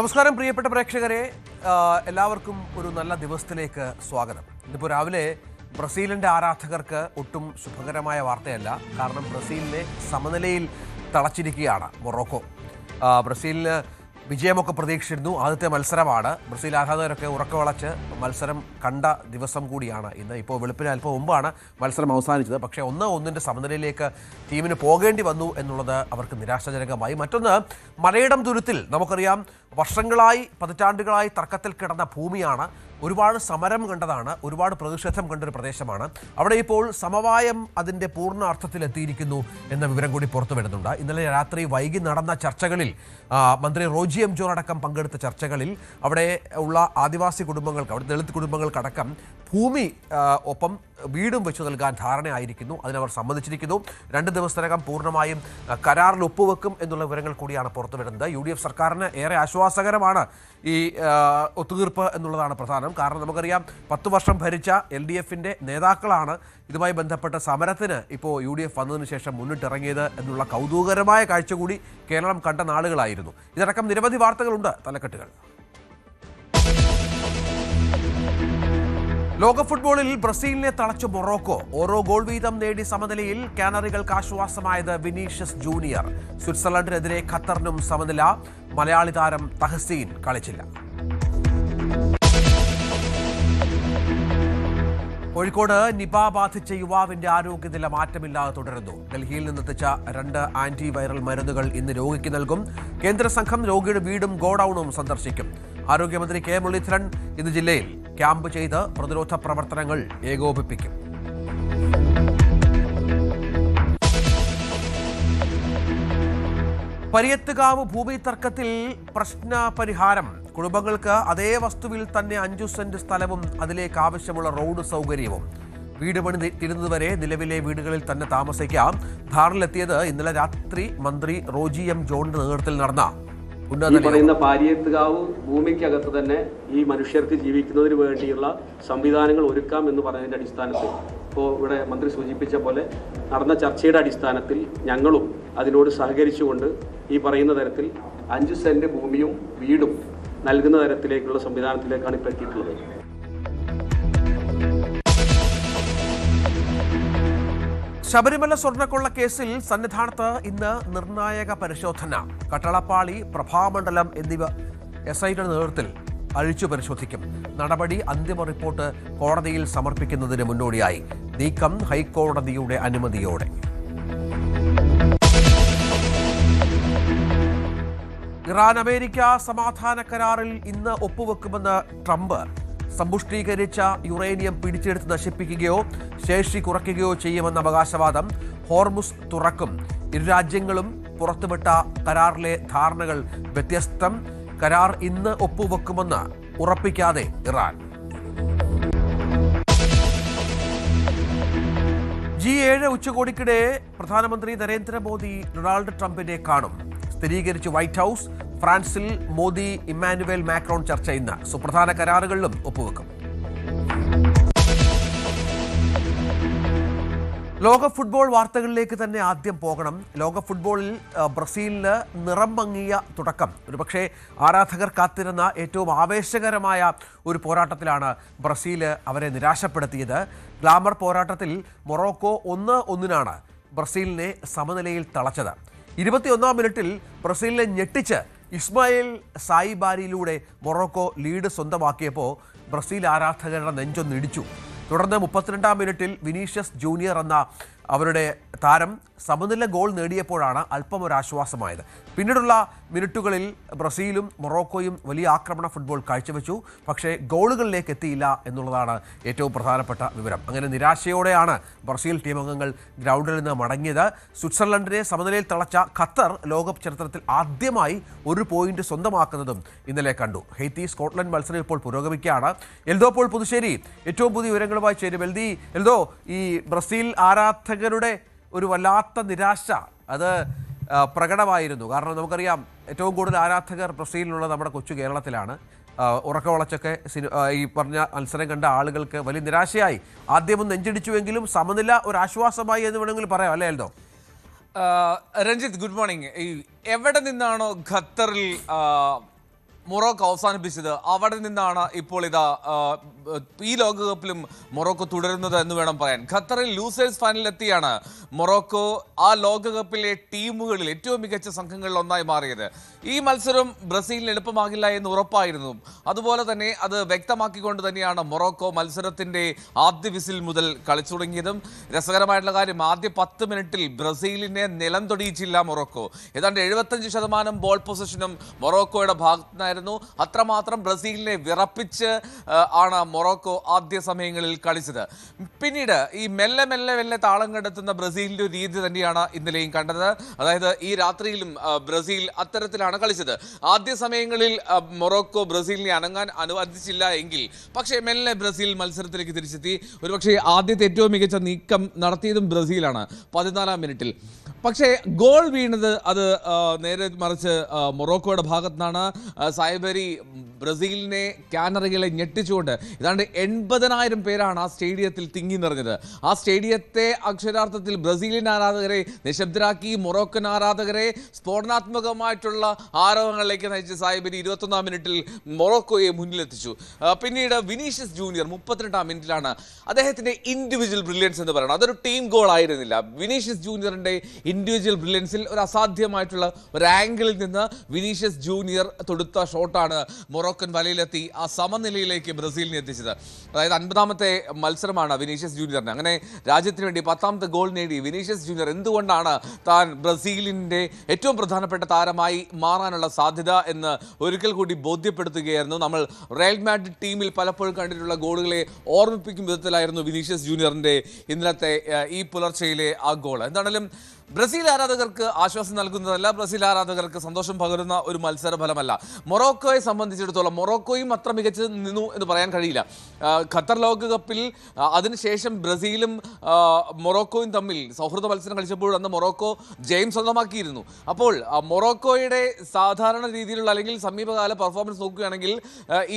നമസ്കാരം പ്രിയപ്പെട്ട പ്രേക്ഷകരെ, എല്ലാവർക്കും ഒരു നല്ല ദിവസത്തിലേക്ക് സ്വാഗതം. ഇന്നിപ്പോൾ രാവിലെ ബ്രസീലിൻ്റെ ആരാധകർക്ക് ഒട്ടും ശുഭകരമായ വാർത്തയല്ല. കാരണം ബ്രസീലിനെ സമനിലയിൽ തളച്ചിരിക്കുകയാണ് മൊറോക്കോ. ബ്രസീലിന് വിജയമൊക്കെ പ്രതീക്ഷിച്ചിരുന്നു. ആദ്യത്തെ മത്സരമാണ്. ബ്രസീൽ ആരാധകരൊക്കെ ഉറക്കവളച്ച് മത്സരം കണ്ട ദിവസം കൂടിയാണ് ഇന്ന്. ഇപ്പോൾ വെളുപ്പിന് അല്പം മുമ്പാണ് മത്സരം അവസാനിച്ചത്. പക്ഷേ 1-1 സമനിലയിലേക്ക് ടീമിന് പോകേണ്ടി വന്നു എന്നുള്ളത് അവർക്ക് നിരാശാജനകമായി. മറ്റൊന്ന്, മലയിടം തുരുത്തിൽ നമുക്കറിയാം വർഷങ്ങളായി പതിറ്റാണ്ടുകളായി തർക്കത്തിൽ കിടന്ന ഭൂമിയാണ്. ഒരുപാട് സമരം കണ്ടതാണ്, ഒരുപാട് പ്രതിഷേധം കണ്ടൊരു പ്രദേശമാണ്. അവിടെ ഇപ്പോൾ സമവായം അതിൻ്റെ പൂർണ്ണ അർത്ഥത്തിലെത്തിയിരിക്കുന്നു എന്ന വിവരം കൂടി പുറത്തു വരുന്നുണ്ട്. ഇന്നലെ രാത്രി വൈകി നടന്ന ചർച്ചകളിൽ മന്ത്രി റോജി എം ജോൺ അടക്കം പങ്കെടുത്ത ചർച്ചകളിൽ അവിടെ ഉള്ള ആദിവാസി കുടുംബങ്ങൾക്ക്, അവിടെ ദളിത് കുടുംബങ്ങൾക്കടക്കം ഭൂമി ഒപ്പം വീടും വെച്ചു നൽകാൻ ധാരണയായിരിക്കുന്നു. അതിനവർ സമ്മതിച്ചിരിക്കുന്നു. 2 ദിവസത്തിനകം പൂർണ്ണമായും കരാറിൽ ഒപ്പുവെക്കും എന്നുള്ള വിവരങ്ങൾ കൂടിയാണ് പുറത്തു വരുന്നത്. UDF സർക്കാരിന് ഏറെ ആശ്വാസകരമാണ് ഈ ഒത്തുതീർപ്പ് എന്നുള്ളതാണ് പ്രധാനം. കാരണം നമുക്കറിയാം 10 വർഷം ഭരിച്ച LDFിൻ്റെ നേതാക്കളാണ് ഇതുമായി ബന്ധപ്പെട്ട സമരത്തിന് ഇപ്പോൾ UDF വന്നതിന് ശേഷം മുന്നിട്ടിറങ്ങിയത് എന്നുള്ള കൗതുകകരമായ കാഴ്ച കൂടി കേരളം കണ്ട നാളുകളായിരുന്നു. ഇതടക്കം നിരവധി വാർത്തകളുണ്ട് തലക്കെട്ടുകൾ. ലോക ഫുട്ബോളിൽ ബ്രസീലിനെ തളച്ചു മൊറോക്കോ. ഓരോ ഗോൾ വീതം നേടി സമനിലയിൽ. കാനറികൾക്ക് ആശ്വാസമായത് വിനീഷ്യസ് ജൂനിയർ. സ്വിറ്റ്സർലൻഡിനെതിരെ ഖത്തറിനും സമനില. മലയാളി താരം തഹസീൻ കളിച്ചില്ല. കോഴിക്കോട് നിപ ബാധിച്ച യുവാവിന്റെ ആരോഗ്യനില മാറ്റമില്ലാതെ തുടരുന്നു. ഡൽഹിയിൽ നിന്നെത്തിച്ച 2 ആന്റിവൈറൽ മരുന്നുകൾ ഇന്ന് രോഗിക്ക് നൽകും. കേന്ദ്ര സംഘം രോഗിയുടെ വീടും ഗോഡൌണും സന്ദർശിക്കും. ആരോഗ്യമന്ത്രി കെ മുരളീധരൻ ഇന്ന് ജില്ലയിൽ ക്യാമ്പ് ചെയ്ത് പ്രതിരോധ പ്രവർത്തനങ്ങൾ ഏകോപിപ്പിക്കും. പരിയത്തുകാവ് ഭൂമി തർക്കത്തിൽ പ്രശ്ന പരിഹാരം. കുടുംബങ്ങൾക്ക് അതേ വസ്തുവിൽ തന്നെ 5 സെന്റ് സ്ഥലവും അതിലേക്ക് ആവശ്യമുള്ള റോഡ് സൗകര്യവും. വീട് പണി തീരുന്നതുവരെ നിലവിലെ വീടുകളിൽ തന്നെ താമസിക്കാം. ധാരണയിലെത്തിയത് ഇന്നലെ രാത്രി മന്ത്രി റോജി എം ജോണിന്റെ നേതൃത്വത്തിൽ നടന്ന പറയുന്ന പാരിയത്തുകാവ് ഭൂമിക്കകത്ത് തന്നെ ഈ മനുഷ്യർക്ക് ജീവിക്കുന്നതിന് വേണ്ടിയുള്ള സംവിധാനങ്ങൾ ഒരുക്കാം എന്ന് പറഞ്ഞതിൻ്റെ അടിസ്ഥാനത്തിൽ ഇപ്പോൾ ഇവിടെ മന്ത്രി സൂചിപ്പിച്ച പോലെ നടന്ന ചർച്ചയുടെ അടിസ്ഥാനത്തിൽ ഞങ്ങളും അതിനോട് സഹകരിച്ചുകൊണ്ട് ഈ പറയുന്ന തരത്തിൽ 5 സെന്റ് ഭൂമിയും വീടും നൽകുന്ന തരത്തിലേക്കുള്ള സംവിധാനത്തിലേക്കാണ് ഇപ്പോൾ എത്തിയിട്ടുള്ളത്. ശബരിമല സ്വർണ്ണക്കൊള്ള കേസിൽ സന്നിധാനത്ത് ഇന്ന് നിർണായക പരിശോധന. കട്ടളപ്പാളി, പ്രഭാമണ്ഡലം എന്നിവ SIയുടെ നേതൃത്വത്തിൽ അഴിച്ചു പരിശോധിക്കും. നടപടി അന്തിമ റിപ്പോർട്ട് കോടതിയിൽ സമർപ്പിക്കുന്നതിന് മുന്നോടിയായി. നീക്കം ഹൈക്കോടതിയുടെ അനുമതിയോടെ. ഇറാൻ അമേരിക്ക സമാധാന കരാറിൽ ഇന്ന് ഒപ്പുവെക്കുമെന്ന് ട്രംപ്. സമ്പുഷ്ടീകരിച്ച യുറേനിയം പിടിച്ചെടുത്ത് നശിപ്പിക്കുകയോ ശേഷി കുറയ്ക്കുകയോ ചെയ്യുമെന്ന അവകാശവാദം. ഹോർമുസ് തുറക്കും. ഇരു രാജ്യങ്ങളും പുറത്തുവിട്ട കരാറിലെ ധാരണകൾ വ്യത്യസ്തം. കരാർ ഇന്ന് ഒപ്പുവെക്കുമെന്ന് ഉറപ്പിക്കാതെ ഇറാൻ. G7 ഉച്ചകോടിക്കിടെ പ്രധാനമന്ത്രി നരേന്ദ്രമോദി ഡൊണാൾഡ് ട്രംപിനെ കാണും. സ്ഥിരീകരിച്ച് വൈറ്റ് ഹൗസ്. ഫ്രാൻസിൽ മോദി ഇമ്മാനുവേൽ മാക്രോൺ ചർച്ച ഇന്ന്. സുപ്രധാന കരാറുകളിലും ഒപ്പുവെക്കും. ലോക ഫുട്ബോൾ വാർത്തകളിലേക്ക് തന്നെ ആദ്യം പോകണം. ലോക ഫുട്ബോളിൽ ബ്രസീലിന് നിറം മങ്ങിയ തുടക്കം. ഒരുപക്ഷെ ആരാധകർ കാത്തിരുന്ന ഏറ്റവും ആവേശകരമായ ഒരു പോരാട്ടത്തിലാണ് ബ്രസീൽ അവരെ നിരാശപ്പെടുത്തിയത്. ഗ്ലാമർ പോരാട്ടത്തിൽ മൊറോക്കോ 1-1 ബ്രസീലിനെ സമനിലയിൽ തളച്ചത്. 21-ാം മിനിറ്റിൽ ബ്രസീലിനെ ഞെട്ടിച്ച് ഇസ്മായിൽ സായിബാരിയിലൂടെ മൊറോക്കോ ലീഡ് സ്വന്തമാക്കിയപ്പോൾ ബ്രസീൽ ആരാധകരുടെ നെഞ്ചൊന്നിടിച്ചു. തുടർന്ന് 32-ാം മിനിറ്റിൽ വിനീഷ്യസ് ജൂനിയർ എന്ന അവരുടെ താരം സമനില ഗോൾ നേടിയപ്പോഴാണ് അല്പം ഒരു ആശ്വാസമായത്. പിന്നീടുള്ള മിനിറ്റുകളിൽ ബ്രസീലും മൊറോക്കോയും വലിയ ആക്രമണ ഫുട്ബോൾ കാഴ്ചവെച്ചു. പക്ഷേ ഗോളുകളിലേക്ക് എത്തിയില്ല എന്നുള്ളതാണ് ഏറ്റവും പ്രധാനപ്പെട്ട വിവരം. അങ്ങനെ നിരാശയോടെയാണ് ബ്രസീൽ ടീം അംഗങ്ങൾ ഗ്രൗണ്ടിൽ നിന്ന് മടങ്ങിയത്. സ്വിറ്റ്സർലൻഡിനെ സമനിലയിൽ തളച്ച ഖത്തർ ലോകകപ്പ് ചരിത്രത്തിൽ ആദ്യമായി 1 പോയിന്റ് സ്വന്തമാക്കുന്നതും ഇന്നലെ കണ്ടു. ഹെയ്ത്തി സ്കോട്ട്ലൻഡ് മത്സരം ഇപ്പോൾ പുരോഗമിക്കുകയാണ്. എൽദോ പോൾ പുതുശ്ശേരി ഏറ്റവും പുതിയ വിവരങ്ങളുമായി ചേരും. എൽദോ, ഈ ബ്രസീൽ ആരാധകരുടെ ഒരു വല്ലാത്ത നിരാശ അത് പ്രകടമായിരുന്നു. കാരണം നമുക്കറിയാം ഏറ്റവും കൂടുതൽ ആരാധകർ ബ്രസീലിനുള്ളത് നമ്മുടെ കൊച്ചു കേരളത്തിലാണ്. ഉറക്കവളച്ചൊക്കെ ഈ പറഞ്ഞ മത്സരം കണ്ട ആളുകൾക്ക് വലിയ നിരാശയായി. ആദ്യം നെഞ്ചിടിച്ചുവെങ്കിലും സമനില ഒരു ആശ്വാസമായി എന്ന് വേണമെങ്കിൽ പറയാം, അല്ലേ എൽദോ? Ranjith, good morning. എവിടെ നിന്നാണോ ഖത്തറിൽ മൊറോക്കോ അവസാനിപ്പിച്ചത്. അവിടെ നിന്നാണ് ഇപ്പോൾ ഇതാ ഈ ലോകകപ്പിലും മൊറോക്കോ തുടരുന്നത് എന്ന് വേണം പറയാൻ. ഖത്തറിൽ ലൂസേഴ്സ് ഫൈനലിലെത്തിയാണ് മൊറോക്കോ ആ ലോകകപ്പിലെ ടീമുകളിൽ ഏറ്റവും മികച്ച സംഘങ്ങളിൽ ഒന്നായി മാറിയത്. ഈ മത്സരം ബ്രസീലിന് എളുപ്പമാകില്ല എന്ന് ഉറപ്പായിരുന്നു. അതുപോലെ തന്നെ അത് വ്യക്തമാക്കിക്കൊണ്ട് തന്നെയാണ് മൊറോക്കോ മത്സരത്തിന്റെ ആദ്യ വിസിൽ മുതൽ കളിച്ചു തുടങ്ങിയതും. രസകരമായിട്ടുള്ള കാര്യം, ആദ്യ 10 മിനിറ്റിൽ ബ്രസീലിനെ നിലം തൊടിയിച്ചില്ല മൊറോക്കോ. ഏതാണ്ട് 75% ബോൾ പൊസിഷനും മൊറോക്കോയുടെ ഭാഗത്തുനിന്നായിരുന്നു. അത്രമാത്രം ബ്രസീലിനെ വിറപ്പിച്ച് ആണ് മൊറോക്കോ ആദ്യ സമയങ്ങളിൽ കളിച്ചത്. പിന്നീട് ഈ മെല്ലെ മെല്ലെ മെല്ലെ താളം കണ്ടെത്തുന്ന ബ്രസീലിന്റെ ഒരു രീതി തന്നെയാണ് ഇന്നലെയും കണ്ടത്. അതായത് ഈ രാത്രിയിലും ബ്രസീൽ അത്തരത്തിലാണ് കളിച്ചത്. ആദ്യ സമയങ്ങളിൽ മൊറോക്കോ ബ്രസീലിനെ അനങ്ങാൻ അനുവദിച്ചില്ല എങ്കിൽ പക്ഷേ മെല്ലെ ബ്രസീൽ മത്സരത്തിലേക്ക് തിരിച്ചെത്തി. ഒരുപക്ഷെ ആദ്യത്തെ ഏറ്റവും മികച്ച നീക്കം നടത്തിയതും ബ്രസീലാണ് 14-ാം മിനിറ്റിൽ. പക്ഷേ ഗോൾ വീണത് അത് നേരെ മറിച്ച് മൊറോക്കോയുടെ ഭാഗത്തു നിന്നാണ്. സായ്ബരി ബ്രസീലിനെ കാനറികളെ ഞെട്ടിച്ചുകൊണ്ട് ഏതാണ്ട് 80,000 പേരാണ് ആ സ്റ്റേഡിയത്തിൽ തിങ്ങി നിറഞ്ഞത്. ആ സ്റ്റേഡിയത്തെ അക്ഷരാർത്ഥത്തിൽ ബ്രസീലിയൻ ആരാധകരെ നിശബ്ദരാക്കി. മൊറോക്കൻ ആരാധകരെ സ്ഫോടനാത്മകമായിട്ടുള്ള ആരവങ്ങളിലേക്ക് നയിച്ച് സായ്ബരി 21-ാം മിനിറ്റിൽ മൊറോക്കോയെ മുന്നിലെത്തിച്ചു. പിന്നീട് വിനീഷ്യസ് ജൂനിയർ 32-ാം മിനിറ്റിലാണ് അദ്ദേഹത്തിന്റെ ഇൻഡിവിജ്വൽ ബ്രില്യൻസ് എന്ന് പറയുന്നത്. അതൊരു ടീം ഗോൾ ആയിരുന്നില്ല. വിനീഷ്യസ് ജൂനിയറിന്റെ ഇൻഡിവിജ്വൽ ബ്രില്യൻസിൽ ഒരു അസാധ്യമായിട്ടുള്ള ഒരു ആംഗിളിൽ നിന്ന് വിനീഷ്യസ് ജൂനിയർ തൊടുത്ത ഷോട്ടാണ് മൊറോക്കൻ വലയിലെത്തി ആ സമനിലയിലേക്ക് ബ്രസീലിനെ എത്തിച്ചത്. അതായത് 50-ാമത്തെ മത്സരമാണ് വിനീഷ്യസ് ജൂനിയറിന്. അങ്ങനെ രാജ്യത്തിന് വേണ്ടി 10ാമത്തെ ഗോൾ നേടി വിനീഷ്യസ് ജൂനിയർ എന്തുകൊണ്ടാണ് താൻ ബ്രസീലിൻ്റെ ഏറ്റവും പ്രധാനപ്പെട്ട താരമായി മാറാനുള്ള സാധ്യത എന്ന് ഒരിക്കൽ കൂടി ബോധ്യപ്പെടുത്തുകയായിരുന്നു. നമ്മൾ റയൽ മാഡ്രിഡ് ടീമിൽ പലപ്പോഴും കണ്ടിട്ടുള്ള ഗോളുകളെ ഓർമ്മിപ്പിക്കും വിധത്തിലായിരുന്നു വിനീഷ്യസ് ജൂനിയറിൻ്റെ ഇന്നലത്തെ ഈ പുലർച്ചയിലെ ആ ഗോൾ. എന്താണെങ്കിലും ബ്രസീൽ ആരാധകർക്ക് ആശ്വാസം നൽകുന്നതല്ല, ബ്രസീൽ ആരാധകർക്ക് സന്തോഷം പകരുന്ന ഒരു മത്സര ഫലമല്ല. മൊറോക്കോയെ സംബന്ധിച്ചിടത്തോളം മൊറോക്കോയും അത്ര മികച്ച് നിന്നു എന്ന് പറയാൻ കഴിയില്ല. ഖത്തർ ലോകകപ്പിൽ അതിനുശേഷം ബ്രസീലും മൊറോക്കോയും തമ്മിൽ സൗഹൃദ മത്സരം കളിച്ചപ്പോൾ അന്ന് മൊറോക്കോ ജയം സ്വന്തമാക്കിയിരുന്നു. അപ്പോൾ മൊറോക്കോയുടെ സാധാരണ രീതിയിലുള്ള അല്ലെങ്കിൽ സമീപകാല പെർഫോമൻസ് നോക്കുകയാണെങ്കിൽ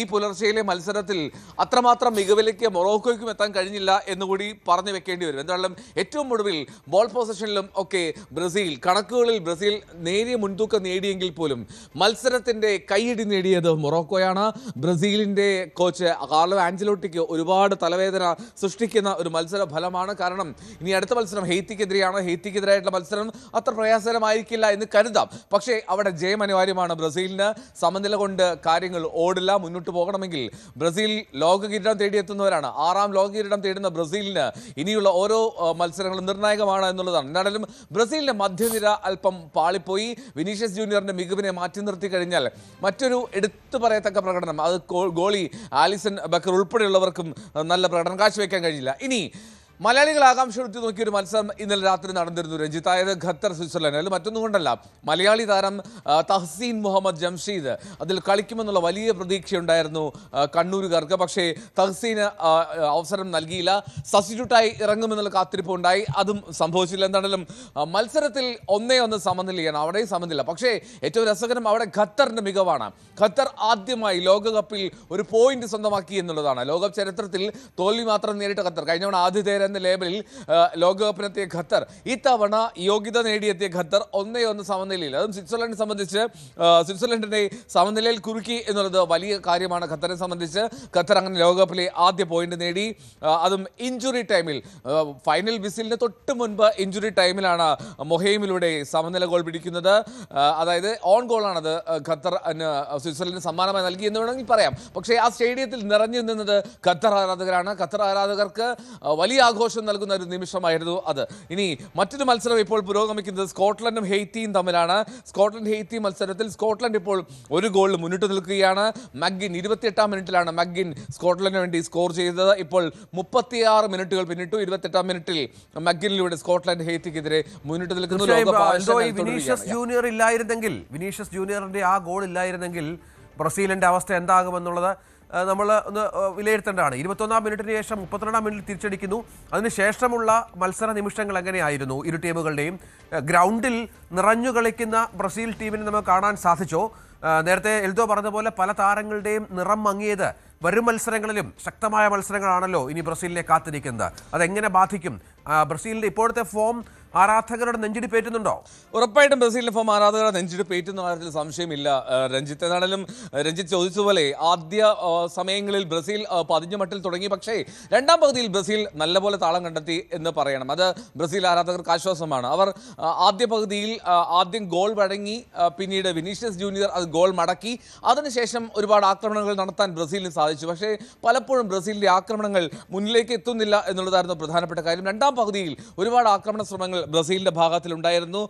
ഈ പുലർച്ചയിലെ മത്സരത്തിൽ അത്രമാത്രം മികവിലേക്ക് മൊറോക്കോയ്ക്കും എത്താൻ കഴിഞ്ഞില്ല എന്നുകൂടി പറഞ്ഞു വെക്കേണ്ടി വരും. എന്തായാലും ഏറ്റവും ഒടുവിൽ ബോൾ പൊസിഷനിലും ഒക്കെ ബ്രസീൽ കണക്കുകളിൽ ബ്രസീൽ നേരിയ മുൻതൂക്കം നേടിയെങ്കിൽ പോലും മത്സരത്തിന്റെ കൈയടി നേടിയത് മൊറോക്കോയാണ്. ബ്രസീലിന്റെ കോച്ച് കാർലോ ആഞ്ചലോട്ടിക്ക് ഒരുപാട് തലവേദന സൃഷ്ടിക്കുന്ന ഒരു മത്സര ഫലമാണ്. കാരണം ഇനി അടുത്ത മത്സരം ഹെയ്ത്തിക്കെതിരെയാണ്. ഹെയ്ത്തിക്കെതിരായിട്ടുള്ള മത്സരം അത്ര പ്രയാസകരമായിരിക്കില്ല എന്ന് കരുതാം. പക്ഷേ അവിടെ ജയം അനിവാര്യമാണ് ബ്രസീലിന്. സമനില കൊണ്ട് കാര്യങ്ങൾ ഓടില്ല. മുന്നോട്ട് പോകണമെങ്കിൽ ബ്രസീൽ ലോക കിരീടം തേടിയെത്തുന്നവരാണ്. 6ാം ലോക കിരീടം തേടുന്ന ബ്രസീലിന് ഇനിയുള്ള ഓരോ മത്സരങ്ങളും നിർണായകമാണ് എന്നുള്ളതാണ്. എന്നാലും ബ്രസീലിന്റെ മധ്യനിര അല്പം പാളിപ്പോയി. വിനീഷ്യസ് ജൂനിയറിന്റെ മികവിനെ മാറ്റി നിർത്തി കഴിഞ്ഞാൽ മറ്റൊരു എടുത്തു പറയത്തക്ക പ്രകടനം അത് ഗോളി ആലിസൺ ബക്കർ ഉൾപ്പെടെയുള്ളവർക്കും നല്ല പ്രകടനം കാഴ്ചവെക്കാൻ കഴിഞ്ഞില്ല. ഇനി മലയാളികൾ ആകാംക്ഷ നോക്കിയൊരു മത്സരം ഇന്നലെ രാത്രി നടന്നിരുന്നു രഞ്ജിത്ത്. അതായത് ഖത്തർ സ്വിറ്റ്സർലൻഡ്. അതിൽ മറ്റൊന്നും കൊണ്ടല്ല, മലയാളി താരം തഹ്സീൻ മുഹമ്മദ് ജംഷീദ് അതിൽ കളിക്കുമെന്നുള്ള വലിയ പ്രതീക്ഷയുണ്ടായിരുന്നു കണ്ണൂരുകാർക്ക്. പക്ഷേ തഹ്സീന് അവസരം നൽകിയില്ല. സബ്സ്റ്റിറ്റ്യൂട്ടായി ഇറങ്ങുമെന്നുള്ള കാത്തിരിപ്പ് ഉണ്ടായി. അതും സംഭവിച്ചില്ല. എന്താണെങ്കിലും മത്സരത്തിൽ 1-1 സമനിലയാണ്. അവിടെയും സമനില. പക്ഷേ ഏറ്റവും രസകരം അവിടെ ഖത്തറിന്റെ മികവാണ്. ഖത്തർ ആദ്യമായി ലോകകപ്പിൽ ഒരു പോയിന്റ് സ്വന്തമാക്കി എന്നുള്ളതാണ്. ലോകകപ്പ് ചരിത്രത്തിൽ തോൽവി മാത്രം നേരിട്ട ഖത്തർ. കഴിഞ്ഞ ആതിഥേയർ എന്ന ലേബലിൽ ലോകകപ്പിനെത്തിയ ഖത്തർ ഇത്തവണ യോഗ്യത നേടിയെത്തിയ ഖത്തർ 1-1 സമനിലയിൽ. അതും സ്വിറ്റ്സർലൻഡിനെ സംബന്ധിച്ച് സ്വിറ്റ്സർലൻഡിനെ സമനിലയിൽ കുറുക്കി എന്നുള്ളത് വലിയ കാര്യമാണ് ഖത്തറിനെ സംബന്ധിച്ച്. ഖത്തർ അങ്ങനെ ലോകകപ്പിലെ ആദ്യ പോയിന്റ് നേടി. അതും ഇഞ്ചുറി ടൈമിൽ. ഫൈനൽ വിസിലിന് തൊട്ട് മുൻപ് ഇഞ്ചുറി ടൈമിലാണ് മൊഹൈമിലൂടെ സമനില ഗോൾ പിടിക്കുന്നത്. അതായത് ഓൺ ഗോളാണത് ഖത്തർ സ്വിറ്റ്സർലൻഡിന് സമ്മാനമായി നൽകി എന്ന് വേണമെങ്കിൽ പറയാം. പക്ഷേ ആ സ്റ്റേഡിയത്തിൽ നിറഞ്ഞു നിന്നത് ഖത്തർ ആരാധകരാണ്. ഖത്തർ ആരാധകർക്ക് വലിയ ആഘോഷം നൽകുന്ന ഒരു നിമിഷമായിരുന്നു അത്. ഇനി മറ്റൊരു മത്സരം ഇപ്പോൾ പുരോഗമിക്കുന്നത് സ്കോട്ട്ലൻഡും ഹെയ്ത്തിയും തമ്മിലാണ്. സ്കോട്ട്ലൻഡ് ഹെയ്ത്തി മത്സരത്തിൽ സ്കോട്ട്ലൻഡ് ഇപ്പോൾ ഒരു ഗോളിൽ മുന്നിട്ട് നിൽക്കുകയാണ്. മഗ്ഗിൻ 28-ാം മിനിറ്റിലാണ് മഗ്ഗിൻ സ്കോട്ട്ലൻഡിന് വേണ്ടി സ്കോർ ചെയ്തത്. ഇപ്പോൾ 36 മിനിറ്റുകൾ പിന്നിട്ടു. 28-ാം മിനിറ്റിൽ മഗ്ഗിനിലൂടെ സ്കോട്ട്ലൻഡ് ഹെയ്ത്തിക്കെതിരെ മുന്നിട്ട് നിൽക്കുന്നു. വിനീഷ്യസ് ജൂനിയർ ഇല്ലായിരുന്നെങ്കിൽ, വിനീഷ്യസ് ജൂനിയറിന്റെ ആ ഗോൾ ഇല്ലായിരുന്നെങ്കിൽ ബ്രസീലിന്റെ അവസ്ഥ എന്താകുമെന്നുള്ളത് നമ്മൾ ഒന്ന് വിലയിരുത്തേണ്ടതാണ്. 21-ാം മിനിറ്റിന് ശേഷം 32-ാം മിനിറ്റിൽ തിരിച്ചടിക്കുന്നു. അതിനുശേഷമുള്ള മത്സര നിമിഷങ്ങൾ എങ്ങനെയായിരുന്നു ഇരു ടീമുകളുടെയും? ഗ്രൗണ്ടിൽ നിറഞ്ഞു കളിക്കുന്ന ബ്രസീൽ ടീമിനെ നമുക്ക് കാണാൻ സാധിച്ചോ? നേരത്തെ എൽദോ പറഞ്ഞ പോലെ പല താരങ്ങളുടെയും നിറം മങ്ങിയത് വരും മത്സരങ്ങളിലും ശക്തമായ മത്സരങ്ങളാണല്ലോ ഇനി ബ്രസീലിനെ കാത്തിരിക്കുന്നത്. അതെങ്ങനെ ബാധിക്കും? ബ്രസീലിന്റെ ഇപ്പോഴത്തെ ഫോം ആരാധകരുടെ നെഞ്ചിടിപ്പേറ്റുന്നുണ്ടോ? ഉറപ്പായിട്ടും ബ്രസീലിന്റെ ഫോം ആരാധകരുടെ നെഞ്ചിടിപ്പേറ്റുന്ന കാര്യത്തിൽ സംശയമില്ല രഞ്ജിത്ത്. എന്നാലും രഞ്ജിത്ത് ചോദിച്ചതുപോലെ ആദ്യ സമയങ്ങളിൽ ബ്രസീൽ പതിഞ്ഞ മട്ടിൽ തുടങ്ങി, പക്ഷേ രണ്ടാം പകുതിയിൽ ബ്രസീൽ നല്ലപോലെ താളം കണ്ടെത്തി എന്ന് പറയണം. അത് ബ്രസീൽ ആരാധകർക്ക് ആശ്വാസമാണ്. അവർ ആദ്യ പകുതിയിൽ ആദ്യം ഗോൾ വഴങ്ങി, പിന്നീട് വിനീഷ്യസ് ജൂനിയർ അത് ഗോൾ മടക്കി, അതിനുശേഷം ഒരുപാട് ആക്രമണങ്ങൾ നടത്താൻ ബ്രസീലിന് സാധിച്ചു. പക്ഷേ പലപ്പോഴും ബ്രസീലിന്റെ ആക്രമണങ്ങൾ മുന്നിലേക്ക് എത്തുന്നില്ല എന്നുള്ളതായിരുന്നു പ്രധാനപ്പെട്ട കാര്യം. രണ്ടാം പകുതിയിൽ ഒരുപാട് ആക്രമണ ശ്രമങ്ങൾ ബ്രസീലിന്റെ ഭാഗത്തിലുണ്ടായിരുന്നു.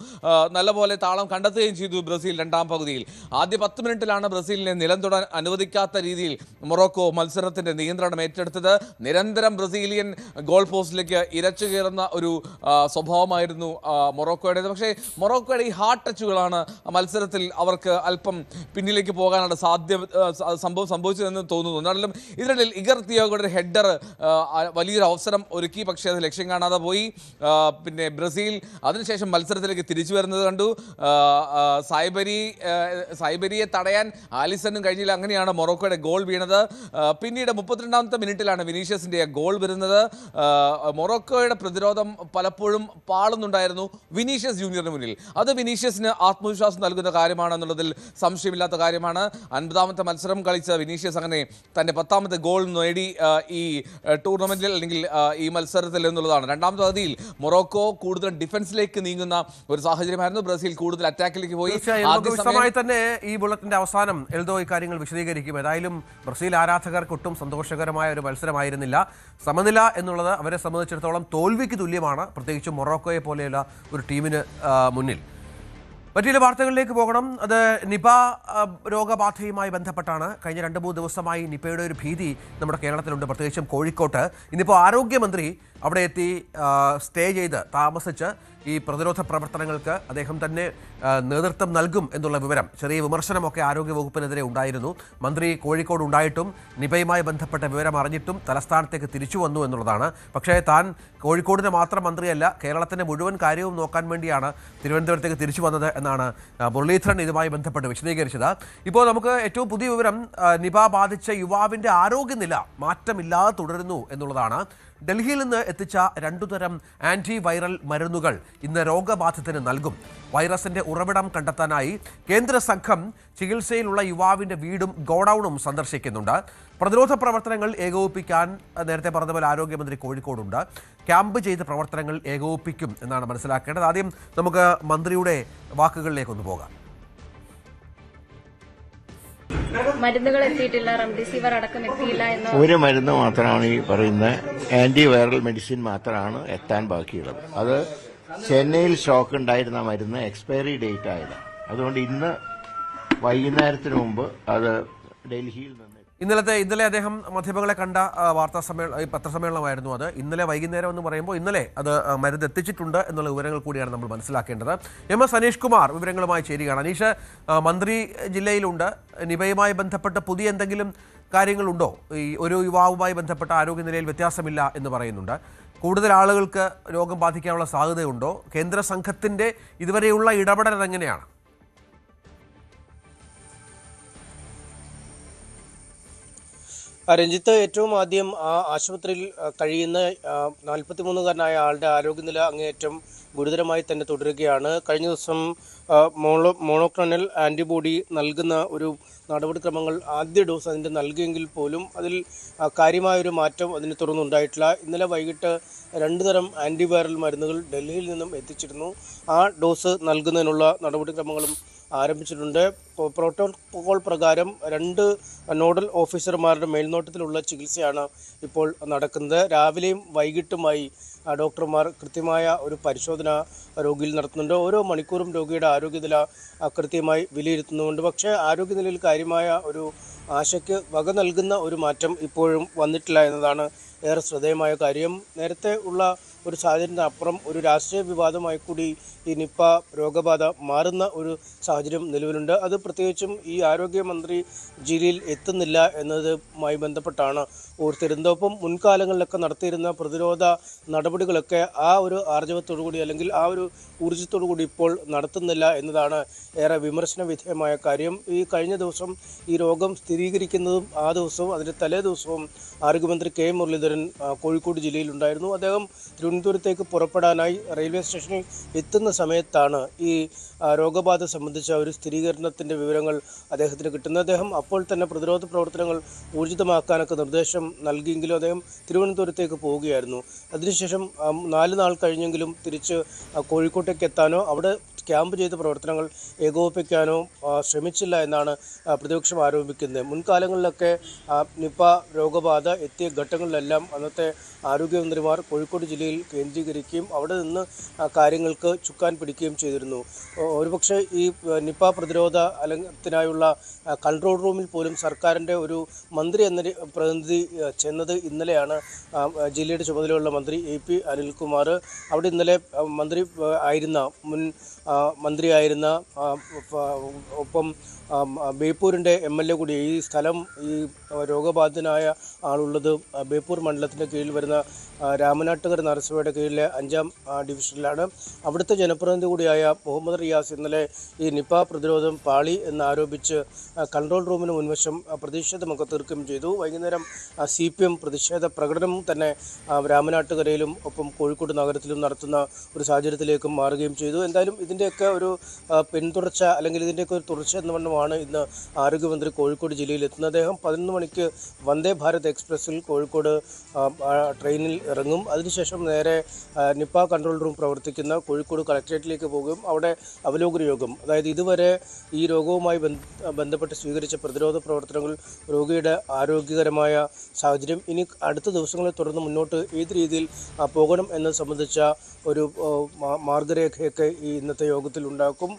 നല്ലപോലെ താളം കണ്ടെത്തുകയും ചെയ്തു ബ്രസീൽ രണ്ടാം പകുതിയിൽ. ആദ്യ 10 മിനിറ്റിലാണ് ബ്രസീലിനെ നിലം തൊടാൻ അനുവദിക്കാത്ത രീതിയിൽ മൊറോക്കോ മത്സരത്തിന്റെ നിയന്ത്രണം ഏറ്റെടുത്തത്. നിരന്തരം ബ്രസീലിയൻ ഗോൾ പോസ്റ്റിലേക്ക് ഇരച്ചു കയറുന്ന ഒരു സ്വഭാവമായിരുന്നു മൊറോക്കോയുടേത്. പക്ഷേ മൊറോക്കോയുടെ ഈ ഹാർഡ് ടച്ചുകളാണ് മത്സരത്തിൽ അവർക്ക് അല്പം പിന്നിലേക്ക് പോകാനുള്ള സംഭവം സംഭവിച്ചതെന്ന് തോന്നുന്നു. എന്നാലും ഇതിനിടയിൽ ഇഗർ തിയാഗോയുടെ ഹെഡർ വലിയൊരു അവസരം ഒരുക്കി, പക്ഷേ അത് ലക്ഷ്യം കാണാതെ പോയി. പിന്നെ ബ്രസീൽ അതിനുശേഷം മത്സരത്തിലേക്ക് തിരിച്ചു വരുന്നത് കണ്ടു. സായ്ബരിയെ തടയാൻ ആലിസനും കഴിഞ്ഞില്ല. അങ്ങനെയാണ് മൊറോക്കോയുടെ ഗോൾ വീണത്. പിന്നീട് 32ാമത്തെ മിനിറ്റിലാണ് വിനീഷ്യസിന്റെ ഗോൾ വരുന്നത്. മൊറോക്കോയുടെ പ്രതിരോധം പലപ്പോഴും പാളുന്നുണ്ടായിരുന്നു വിനീഷ്യസ് ജൂനിയറിന് മുന്നിൽ. അത് വിനീഷ്യസിന് ആത്മവിശ്വാസം നൽകുന്ന കാര്യമാണെന്നുള്ളതിൽ സംശയമില്ലാത്ത കാര്യമാണ്. 50ാമത്തെ മത്സരം കളിച്ച വിനീഷ്യസ് അങ്ങനെ തന്റെ 10ാമത്തെ ഗോൾ നേടി ഈ ടൂർണമെന്റിൽ അല്ലെങ്കിൽ ഈ മത്സരത്തിൽ എന്നുള്ളതാണ്. രണ്ടാം പകുതിയിൽ മൊറോക്കോ കൂടുതൽ ഡിഫൻസിലേക്ക് നീങ്ങുന്ന ഒരു സാഹചര്യമായിരുന്നു. ബ്രസീൽ കൂടുതൽ അറ്റാക്കിലേക്ക് പോയി. വിശദമായി തന്നെ ഈ ബുള്ളറ്റിന്റെ അവസാനം എൽദോ ഇക്കാര്യങ്ങൾ വിശദീകരിക്കും. ഏതായാലും ബ്രസീൽ ആരാധകർക്ക് ഒട്ടും സന്തോഷകരമായ ഒരു മത്സരമായിരുന്നില്ല. സമനില എന്നുള്ളത് അവരെ സംബന്ധിച്ചിടത്തോളം തോൽവിക്ക് തുല്യമാണ്, പ്രത്യേകിച്ച് മൊറോക്കോയെ പോലെയുള്ള ഒരു ടീമിന് മുന്നിൽ. മറ്റു വാർത്തകളിലേക്ക് പോകണം. അത് നിപ രോഗബാധയുമായി ബന്ധപ്പെട്ടാണ്. കഴിഞ്ഞ 2-3 ദിവസമായി നിപയുടെ ഒരു ഭീതി നമ്മുടെ കേരളത്തിലുണ്ട്, പ്രത്യേകിച്ചും കോഴിക്കോട്ട്. ഇന്നിപ്പോൾ ആരോഗ്യമന്ത്രി അവിടെ എത്തി സ്റ്റേ ചെയ്ത് താമസിച്ച് ഈ പ്രതിരോധ പ്രവർത്തനങ്ങൾക്ക് അദ്ദേഹം തന്നെ നേതൃത്വം നൽകും എന്നുള്ള വിവരം, ചെറിയ വിമർശനമൊക്കെ ആരോഗ്യവകുപ്പിനെതിരെ ഉണ്ടായിരുന്നു. മന്ത്രി കോഴിക്കോട് ഉണ്ടായിട്ടും നിപയുമായി ബന്ധപ്പെട്ട വിവരം അറിഞ്ഞിട്ടും തലസ്ഥാനത്തേക്ക് തിരിച്ചു വന്നു എന്നുള്ളതാണ്. പക്ഷേ താൻ കോഴിക്കോടിന് മാത്രം മന്ത്രിയല്ല, കേരളത്തിൻ്റെ മുഴുവൻ കാര്യവും നോക്കാൻ വേണ്ടിയാണ് തിരുവനന്തപുരത്തേക്ക് തിരിച്ചു വന്നത് എന്നാണ് മുരളീധരൻ ഇതുമായി ബന്ധപ്പെട്ട് വിശദീകരിച്ചത്. ഇപ്പോൾ നമുക്ക് ഏറ്റവും പുതിയ വിവരം, നിപ ബാധിച്ച യുവാവിൻ്റെ ആരോഗ്യനില മാറ്റമില്ലാതെ തുടരുന്നു എന്നുള്ളതാണ്. ഡൽഹിയിൽ നിന്ന് എത്തിച്ച 2 തരം ആൻറ്റി വൈറൽ മരുന്നുകൾ ഇന്ന് രോഗബാധിതന് നൽകും. വൈറസിന്റെ ഉറവിടം കണ്ടെത്താനായി കേന്ദ്ര സംഘം ചികിത്സയിലുള്ള യുവാവിന്റെ വീടും ഗോഡൌണും സന്ദർശിക്കുന്നുണ്ട്. പ്രതിരോധ പ്രവർത്തനങ്ങൾ ഏകോപിപ്പിക്കാൻ നേരത്തെ പറഞ്ഞ പോലെ ആരോഗ്യമന്ത്രി കോഴിക്കോടുണ്ട്. ക്യാമ്പ് ചെയ്ത പ്രവർത്തനങ്ങൾ ഏകോപിപ്പിക്കും എന്നാണ് മനസ്സിലാക്കേണ്ടത്. ആദ്യം നമുക്ക് മന്ത്രിയുടെ വാക്കുകളിലേക്കൊന്ന് പോകാം. മരുന്നുകൾ എത്തിയിട്ടില്ല, റെംഡെസിവിർ അടക്കം എത്തിയില്ല എന്ന് ഒരു മരുന്ന് മാത്രമാണ് ഈ പറയുന്ന ആന്റി വൈറൽ മെഡിസിൻ മാത്രമാണ് എത്താൻ ബാക്കിയുള്ളത്. അത് ചെന്നൈയിൽ സ്റ്റോക്ക് ഉണ്ടായിരുന്ന മരുന്ന് എക്സ്പയറി ഡേറ്റ് ആയതാണ്. അതുകൊണ്ട് ഇന്ന് വൈകുന്നേരത്തിന് മുമ്പ് അത് ഡൽഹിയിൽ നിന്ന് ഇന്നലെ അദ്ദേഹം മാധ്യമങ്ങളെ കണ്ട പത്രസമ്മേളനമായിരുന്നു അത്. ഇന്നലെ വൈകുന്നേരം എന്ന് പറയുമ്പോൾ ഇന്നലെ അത് മരുന്ന് എത്തിച്ചിട്ടുണ്ട് എന്നുള്ള വിവരങ്ങൾ കൂടിയാണ് നമ്മൾ മനസ്സിലാക്കേണ്ടത്. MS അനീഷ് കുമാർ വിവരങ്ങളുമായി ചേരുകയാണ്. അനീഷ്, മന്ത്രി ജില്ലയിലുണ്ട്. നിപയുമായി ബന്ധപ്പെട്ട് പുതിയ എന്തെങ്കിലും കാര്യങ്ങളുണ്ടോ? ഈ ഒരു യുവാവുമായി ബന്ധപ്പെട്ട ആരോഗ്യനിലയിൽ വ്യത്യാസമില്ല എന്ന് പറയുന്നുണ്ട്. കൂടുതൽ ആളുകൾക്ക് രോഗം ബാധിക്കാനുള്ള സാധ്യതയുണ്ടോ? കേന്ദ്ര സംഘത്തിൻ്റെ ഇതുവരെയുള്ള ഇടപെടൽ എങ്ങനെയാണ്? രഞ്ജിത്ത്, ഏറ്റവും ആദ്യം ആ ആശുപത്രിയിൽ കഴിയുന്ന 43-കാരനായ ആളുടെ ആരോഗ്യനില അങ്ങേയറ്റം ഗുരുതരമായി തന്നെ തുടരുകയാണ്. കഴിഞ്ഞ ദിവസം മോണോക്ലോണൽ ആൻറ്റിബോഡി നൽകുന്ന ഒരു നടപടിക്രമങ്ങൾ ആദ്യ ഡോസ് അതിൻ്റെ നൽകിയെങ്കിൽ പോലും അതിൽ കാര്യമായൊരു മാറ്റം അതിനെ തുടർന്നുണ്ടായിട്ടില്ല. ഇന്നലെ വൈകിട്ട് 2 തരം ആൻറ്റിവൈറൽ മരുന്നുകൾ ഡൽഹിയിൽ നിന്നും എത്തിച്ചിരുന്നു. ആ ഡോസ് നൽകുന്നതിനുള്ള നടപടിക്രമങ്ങളും ആരംഭിച്ചിട്ടുണ്ട്. പ്രോട്ടോകോൾ പ്രകാരം 2 നോഡൽ ഓഫീസർമാരുടെ മേൽനോട്ടത്തിലുള്ള ചികിത്സയാണ് ഇപ്പോൾ നടക്കുന്നത്. രാവിലെയും വൈകിട്ടുമായി ഡോക്ടർമാർ കൃത്യമായ ഒരു പരിശോധന രോഗിയിൽ നടത്തുന്നുണ്ട്. ഓരോ മണിക്കൂറും രോഗിയുടെ ആരോഗ്യനില കൃത്യമായി വിലയിരുത്തുന്നുണ്ട്. പക്ഷേ ആരോഗ്യനിലയിൽ കാര്യമായ ഒരു ആശയ്ക്ക് വക നൽകുന്ന ഒരു മാറ്റം ഇപ്പോഴും വന്നിട്ടില്ല എന്നതാണ് ഏറെ ശ്രദ്ധേയമായ കാര്യം. നേരത്തെ ഉള്ള ഒരു സാഹചര്യത്തിനപ്പുറം ഒരു രാഷ്ട്രീയ വിവാദമായി കൂടി ഈ നിപ്പ രോഗബാധ മാറുന്ന ഒരു സാഹചര്യം നിലവിലുണ്ട്. അത് പ്രത്യേകിച്ചും ഈ ആരോഗ്യമന്ത്രി ജില്ലയിൽ എത്തുന്നില്ല എന്നതുമായി ബന്ധപ്പെട്ടാണ്. ഓർത്തിരുന്നത്. ഒപ്പം മുൻകാലങ്ങളിലൊക്കെ നടത്തിയിരുന്ന പ്രതിരോധ നടപടികളൊക്കെ ആ ഒരു ആർജവത്തോടു കൂടി അല്ലെങ്കിൽ ആ ഒരു ഊർജ്ജത്തോടു കൂടി ഇപ്പോൾ നടത്തുന്നില്ല എന്നതാണ് ഏറെ വിമർശന വിധേയമായ കാര്യം. ഈ കഴിഞ്ഞ ദിവസം ഈ രോഗം സ്ഥിരീകരിക്കുന്നതും ആ ദിവസവും അതിൻ്റെ തലേ ദിവസവും ആരോഗ്യമന്ത്രി കെ മുരളീധരൻ കോഴിക്കോട് ജില്ലയിലുണ്ടായിരുന്നു. അദ്ദേഹം തിരുവനന്തപുരത്തേക്ക് പുറപ്പെടാനായി റെയിൽവേ സ്റ്റേഷനിൽ എത്തുന്ന സമയത്താണ് ഈ രോഗബാധ സംബന്ധിച്ച ഒരു സ്ഥിരീകരണത്തിൻ്റെ വിവരങ്ങൾ അദ്ദേഹത്തിന് കിട്ടുന്നത്. അദ്ദേഹം അപ്പോൾ തന്നെ പ്രതിരോധ പ്രവർത്തനങ്ങൾ ഊർജിതമാക്കാനൊക്കെ നിർദ്ദേശം നൽകിയെങ്കിലും അദ്ദേഹം തിരുവനന്തപുരത്തേക്ക് പോവുകയായിരുന്നു. അതിനുശേഷം 4 നാൾ കഴിഞ്ഞെങ്കിലും തിരിച്ച് കോഴിക്കോട്ടേക്ക് എത്താനോ അവിടെ ക്യാമ്പ് ചെയ്ത പ്രവർത്തനങ്ങൾ ഏകോപിപ്പിക്കാനോ ശ്രമിച്ചില്ല എന്നാണ് പ്രതിപക്ഷം ആരോപിക്കുന്നത്. മുൻകാലങ്ങളിലൊക്കെ നിപ രോഗബാധ എത്തിയ ഘട്ടങ്ങളിലെല്ലാം അന്നത്തെ ആരോഗ്യമന്ത്രിമാർ കോഴിക്കോട് ജില്ലയിൽ കേന്ദ്രീകരിക്കുകയും അവിടെ നിന്ന് കാര്യങ്ങൾക്ക് ചുക്കാൻ പിടിക്കുകയും ചെയ്തിരുന്നു. ഒരുപക്ഷെ ഈ നിപ പ്രതിരോധ ത്തിനായുള്ള കൺട്രോൾ റൂമിൽ പോലും സർക്കാരിൻ്റെ ഒരു മന്ത്രി എന്ന പ്രതിനിധി ചെന്നത് ഇന്നലെയാണ്. ജില്ലയുടെ ചുമതലയുള്ള മന്ത്രി AP അനിൽകുമാർ അവിടെ ഇന്നലെ മുൻ മന്ത്രിയായിരുന്ന ഒപ്പം ബേപ്പൂരിൻ്റെ MLA കൂടി. ഈ സ്ഥലം ഈ രോഗബാധിതനായ ആളുള്ളത് ബേപ്പൂർ മണ്ഡലത്തിൻ്റെ കീഴിൽ വരുന്ന രാമനാട്ടുകര നരസഭയുടെ കീഴിലെ 5ാം ഡിവിഷനിലാണ്. അവിടുത്തെ ജനപ്രതിനിധി കൂടിയായ മുഹമ്മദ് റിയാസ് ഇന്നലെ ഈ നിപ പ്രതിരോധം പാളി എന്നാരോപിച്ച് കൺട്രോൾ റൂമിന് മുൻവശം പ്രതിഷേധമൊക്കെ തീർക്കുകയും ചെയ്തു. വൈകുന്നേരം CPM പ്രതിഷേധ പ്രകടനം തന്നെ രാമനാട്ടുകരയിലും ഒപ്പം കോഴിക്കോട് നഗരത്തിലും നടത്തുന്ന ഒരു സാഹചര്യത്തിലേക്കും മാറുകയും ചെയ്തു. എന്തായാലും ഇതിൻ്റെയൊക്കെ ഒരു പിന്തുടർച്ച അല്ലെങ്കിൽ ഇതിൻ്റെയൊക്കെ ഒരു തുടർച്ച എന്ന വണ്ണമാണ് ഇന്ന് ആരോഗ്യമന്ത്രി കോഴിക്കോട് ജില്ലയിൽ എത്തുന്നത്. അദ്ദേഹം 11 മണിക്ക് വന്ദേ ഭാരത് എക്സ്പ്രസ്സിൽ കോഴിക്കോട് ട്രെയിനിൽ ഇറങ്ങും. അതിനുശേഷം നേരെ നിപ കൺട്രോൾ റൂം പ്രവർത്തിക്കുന്ന കോഴിക്കോട് കളക്ട്രേറ്റിലേക്ക് പോകും. അവിടെ അവലോകന യോഗം, അതായത് ഇതുവരെ ഈ രോഗവുമായി ബന്ധപ്പെട്ട് സ്വീകരിച്ച പ്രതിരോധ പ്രവർത്തനങ്ങൾ, രോഗിയുടെ ആരോഗ്യകരമായ സാഹചര്യം, ഇനി അടുത്ത ദിവസങ്ങളിൽ തുടർന്ന് മുന്നോട്ട് ഏത് രീതിയിൽ പോകണം എന്നത് സംബന്ധിച്ച ഒരു മാർഗരേഖയൊക്കെ ഈ ഇന്നത്തെ യോഗത്തിൽ ഉണ്ടാക്കും.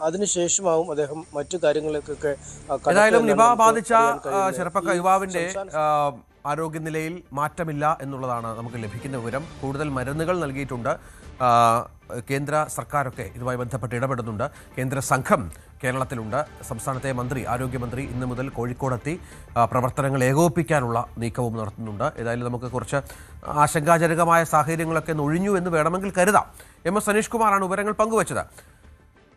അതിനുശേഷമാവും അദ്ദേഹം മറ്റു കാര്യങ്ങളിലേക്കൊക്കെ. ഏതായാലും നിപ ബാധിച്ച ചെറുപ്പക്കാർ യുവാവിന്റെ ആരോഗ്യനിലയിൽ മാറ്റമില്ല എന്നുള്ളതാണ് നമുക്ക് ലഭിക്കുന്ന വിവരം. കൂടുതൽ മരുന്നുകൾ നൽകിയിട്ടുണ്ട്. കേന്ദ്ര സർക്കാരൊക്കെ ഇതുമായി ബന്ധപ്പെട്ട് ഇടപെടുന്നുണ്ട്. കേന്ദ്ര സംഘം കേരളത്തിലുണ്ട്. സംസ്ഥാനത്തെ ആരോഗ്യമന്ത്രി ഇന്ന് മുതൽ കോഴിക്കോടെത്തി പ്രവർത്തനങ്ങൾ ഏകോപിപ്പിക്കാനുള്ള നീക്കവും നടത്തുന്നുണ്ട്. ഏതായാലും നമുക്ക് കുറച്ച് ആശങ്കാജനകമായ സാഹചര്യങ്ങളൊക്കെ ഒഴിഞ്ഞു എന്ന് വേണമെങ്കിൽ കരുതാം. MS സനീഷ് കുമാറാണ് വിവരങ്ങൾ പങ്കുവച്ചത്.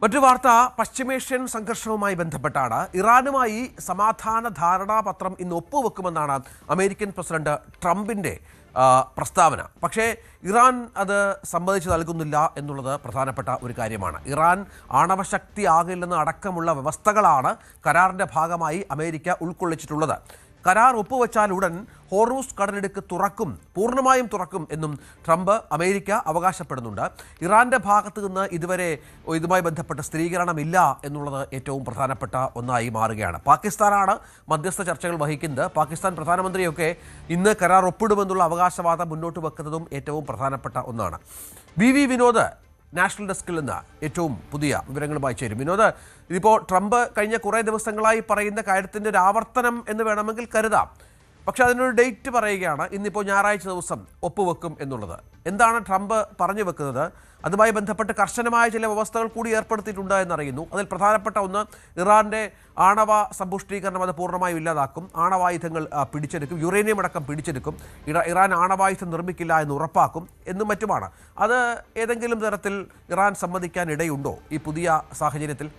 മറ്റു വാർത്ത പശ്ചിമേഷ്യൻ സംഘർഷവുമായി ബന്ധപ്പെട്ടാണ്. ഇറാനുമായി സമാധാന ധാരണാപത്രം ഇന്ന് ഒപ്പുവെക്കുമെന്നാണ് അമേരിക്കൻ പ്രസിഡന്റ് ട്രംപിൻ്റെ പ്രസ്താവന. പക്ഷേ ഇറാൻ അത് സമ്മതിച്ചു നൽകുന്നില്ല എന്നുള്ളത് പ്രധാനപ്പെട്ട ഒരു കാര്യമാണ്. ഇറാൻ ആണവശക്തി ആകില്ലെന്ന് അടക്കമുള്ള വ്യവസ്ഥകളാണ് കരാറിൻ്റെ ഭാഗമായി അമേരിക്ക ഉൾക്കൊള്ളിച്ചിട്ടുള്ളത്. കരാർ ഒപ്പുവെച്ചാൽ ഉടൻ ഹോർമൂസ് കടലിടുക്ക് പൂർണ്ണമായും തുറക്കും എന്നും ട്രംപ് അമേരിക്ക അവകാശപ്പെടുന്നുണ്ട്. ഇറാന്റെ ഭാഗത്തു നിന്ന് ഇതുവരെ ഇതുമായി ബന്ധപ്പെട്ട സ്ഥിരീകരണമില്ല എന്നുള്ളത് ഏറ്റവും പ്രധാനപ്പെട്ട ഒന്നായി മാറുകയാണ്. പാകിസ്ഥാനാണ് മധ്യസ്ഥ ചർച്ചകൾ വഹിക്കുന്നത്. പാകിസ്ഥാൻ പ്രധാനമന്ത്രിയൊക്കെ ഇന്ന് കരാർ ഒപ്പിടുമെന്നുള്ള അവകാശവാദം മുന്നോട്ട് വെക്കുന്നതും ഏറ്റവും പ്രധാനപ്പെട്ട ഒന്നാണ്. VV വിനോദ് നാഷണൽ ഡെസ്കിൽ നിന്ന് ഏറ്റവും പുതിയ വിവരങ്ങളുമായി ചേരും. വിനോദ്, ഇതിപ്പോൾ ട്രംപ് കഴിഞ്ഞ കുറേ ദിവസങ്ങളായി പറയുന്ന കാര്യത്തിൻ്റെ ഒരു ആവർത്തനം എന്ന് വേണമെങ്കിൽ കരുതാം. പക്ഷെ അതിനൊരു ഡേറ്റ് പറയുകയാണ്. ഇന്നിപ്പോൾ ഞായറാഴ്ച ദിവസം ഒപ്പുവെക്കും എന്നുള്ളത്. എന്താണ് ട്രംപ് പറഞ്ഞു വെക്കുന്നത്? അതുമായി ബന്ധപ്പെട്ട് കർശനമായ ചില വ്യവസ്ഥകൾ കൂടി ഏർപ്പെടുത്തിയിട്ടുണ്ട് എന്നറിയുന്നു. അതിൽ പ്രധാനപ്പെട്ട ഒന്ന്, ഇറാൻ്റെ ആണവ സമ്പുഷ്ടീകരണം അത് പൂർണ്ണമായും ഇല്ലാതാക്കും, ആണവായുധങ്ങൾ പിടിച്ചെടുക്കും, യുറേനിയം അടക്കം പിടിച്ചെടുക്കും, ഇറാൻ ആണവായുധം നിർമ്മിക്കില്ല എന്ന് ഉറപ്പാക്കും എന്നും മറ്റുമാണ്. അത് ഏതെങ്കിലും തരത്തിൽ ഇറാൻ സമ്മതിക്കാൻ ഇടയുണ്ടോ ഈ പുതിയ സാഹചര്യത്തിൽ?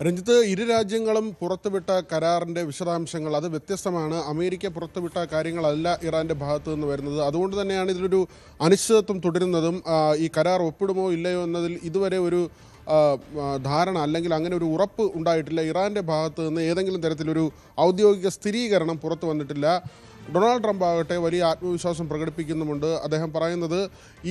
രഞ്ജിത്ത്, ഇരു രാജ്യങ്ങളും പുറത്തുവിട്ട കരാറിൻ്റെ വിശദാംശങ്ങൾ അത് വ്യത്യസ്തമാണ്. അമേരിക്ക പുറത്തുവിട്ട കാര്യങ്ങളല്ല ഇറാൻ്റെ ഭാഗത്തു നിന്ന് വരുന്നത്. അതുകൊണ്ട് തന്നെയാണ് ഇതിലൊരു അനിശ്ചിതത്വം തുടരുന്നതും. ഈ കരാർ ഒപ്പിടുമോ ഇല്ലയോ എന്നതിൽ ഇതുവരെ ഒരു ധാരണ അല്ലെങ്കിൽ അങ്ങനെ ഒരു ഉറപ്പ് ഉണ്ടായിട്ടില്ല. ഇറാൻ്റെ ഭാഗത്ത് നിന്ന് ഏതെങ്കിലും തരത്തിലൊരു ഔദ്യോഗിക സ്ഥിരീകരണം പുറത്തു വന്നിട്ടില്ല. ഡൊണാൾഡ് ട്രംപ് ആകട്ടെ വലിയ ആത്മവിശ്വാസം പ്രകടിപ്പിക്കുന്നുമുണ്ട്. അദ്ദേഹം പറയുന്നത്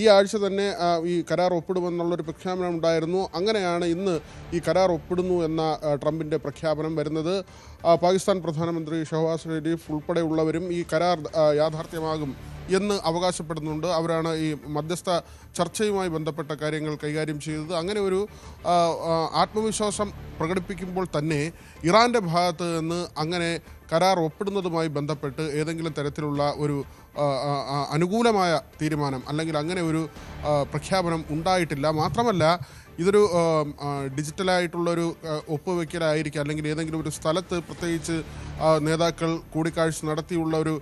ഈ ആഴ്ച തന്നെ ഈ കരാർ ഒപ്പിടുമെന്നുള്ളൊരു പ്രഖ്യാപനം ഉണ്ടായിരുന്നു. അങ്ങനെയാണ് ഇന്ന് ഈ കരാർ ഒപ്പിടുന്നു എന്ന ട്രംപിൻ്റെ പ്രഖ്യാപനം വരുന്നത്. പാകിസ്ഥാൻ പ്രധാനമന്ത്രി ഷഹബാസ് ഷെരീഫ് ഉൾപ്പെടെയുള്ളവരും ഈ കരാർ യാഥാർത്ഥ്യമാകും എന്ന് അവകാശപ്പെടുന്നുണ്ട്. അവരാണ് ഈ മധ്യസ്ഥ ചർച്ചയുമായി ബന്ധപ്പെട്ട കാര്യങ്ങൾ കൈകാര്യം ചെയ്തത്. അങ്ങനെ ഒരു ആത്മവിശ്വാസം പ്രകടിപ്പിക്കുമ്പോൾ തന്നെ ഇറാൻ്റെ ഭാഗത്ത് നിന്ന് അങ്ങനെ കരാർ ഒപ്പിടുന്നതുമായി ബന്ധപ്പെട്ട് ഏതെങ്കിലും തരത്തിലുള്ള ഒരു അനുകൂലമായ തീരുമാനം അല്ലെങ്കിൽ അങ്ങനെ ഒരു പ്രഖ്യാപനം ഉണ്ടായിട്ടില്ല. മാത്രമല്ല, ഇതൊരു ഡിജിറ്റലായിട്ടുള്ളൊരു ഒപ്പുവെക്കലായിരിക്കും, അല്ലെങ്കിൽ ഏതെങ്കിലും ഒരു സ്ഥലത്ത് പ്രത്യേകിച്ച് നേതാക്കൾ കൂടിക്കാഴ്ച നടത്തിയുള്ള ഒരു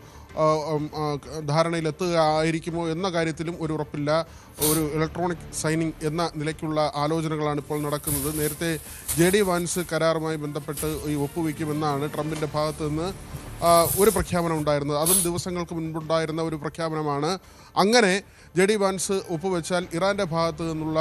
ധാരണയിലെത്തുകയായിരിക്കുമോ എന്ന കാര്യത്തിലും ഒരു ഉറപ്പില്ല. ഒരു ഇലക്ട്രോണിക് സൈനിങ് എന്ന നിലയ്ക്കുള്ള ആലോചനകളാണ് ഇപ്പോൾ നടക്കുന്നത്. നേരത്തെ JD വാൻസ് കരാറുമായി ബന്ധപ്പെട്ട് ഈ ഒപ്പുവെക്കുമെന്നാണ് ട്രംപിൻ്റെ ഭാഗത്തു നിന്ന് ഒരു പ്രഖ്യാപനം ഉണ്ടായിരുന്നത്. അതും ദിവസങ്ങൾക്ക് മുൻപുണ്ടായിരുന്ന ഒരു പ്രഖ്യാപനമാണ്. അങ്ങനെ JD വാൻസ് ഒപ്പുവെച്ചാൽ ഇറാൻ്റെ ഭാഗത്തു നിന്നുള്ള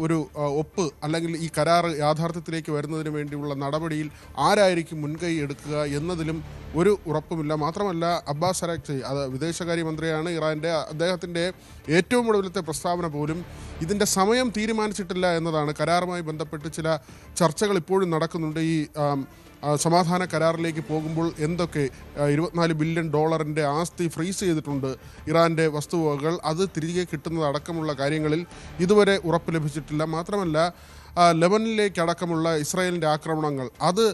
ഒരു ഒപ്പ് അല്ലെങ്കിൽ ഈ കരാർ യാഥാർത്ഥ്യത്തിലേക്ക് വരുന്നതിന് വേണ്ടിയുള്ള നടപടിയിൽ ആരായിരിക്കും മുൻകൈ എടുക്കുക എന്നതിലും ഒരു ഉറപ്പുമില്ല. മാത്രമല്ല അബ്ബാസ് അരാക്ചി, അത് വിദേശകാര്യമന്ത്രിയാണ് ഇറാൻ്റെ, അദ്ദേഹത്തിൻ്റെ ഏറ്റവും ഒടുവിലത്തെ പ്രസ്താവന പോലും ഇതിൻ്റെ സമയം തീരുമാനിച്ചിട്ടില്ല എന്നതാണ്. കരാറുമായി ബന്ധപ്പെട്ട് ചില ചർച്ചകൾ ഇപ്പോഴും നടക്കുന്നുണ്ട്. ഈ സമാധാന കരാറിലേക്ക് പോകുമ്പോൾ എന്തൊക്കെ $24 ബില്യൺ ആസ്തി ഫ്രീസ് ചെയ്തിട്ടുണ്ട് ഇറാൻ്റെ വസ്തുവകകൾ, അത് തിരികെ കിട്ടുന്നതടക്കമുള്ള കാര്യങ്ങളിൽ ഇതുവരെ ഉറപ്പ് ലഭിച്ചിട്ടില്ല. മാത്രമല്ല ലെബനിലേക്കടക്കമുള്ള ഇസ്രായേലിൻ്റെ ആക്രമണങ്ങൾ അത്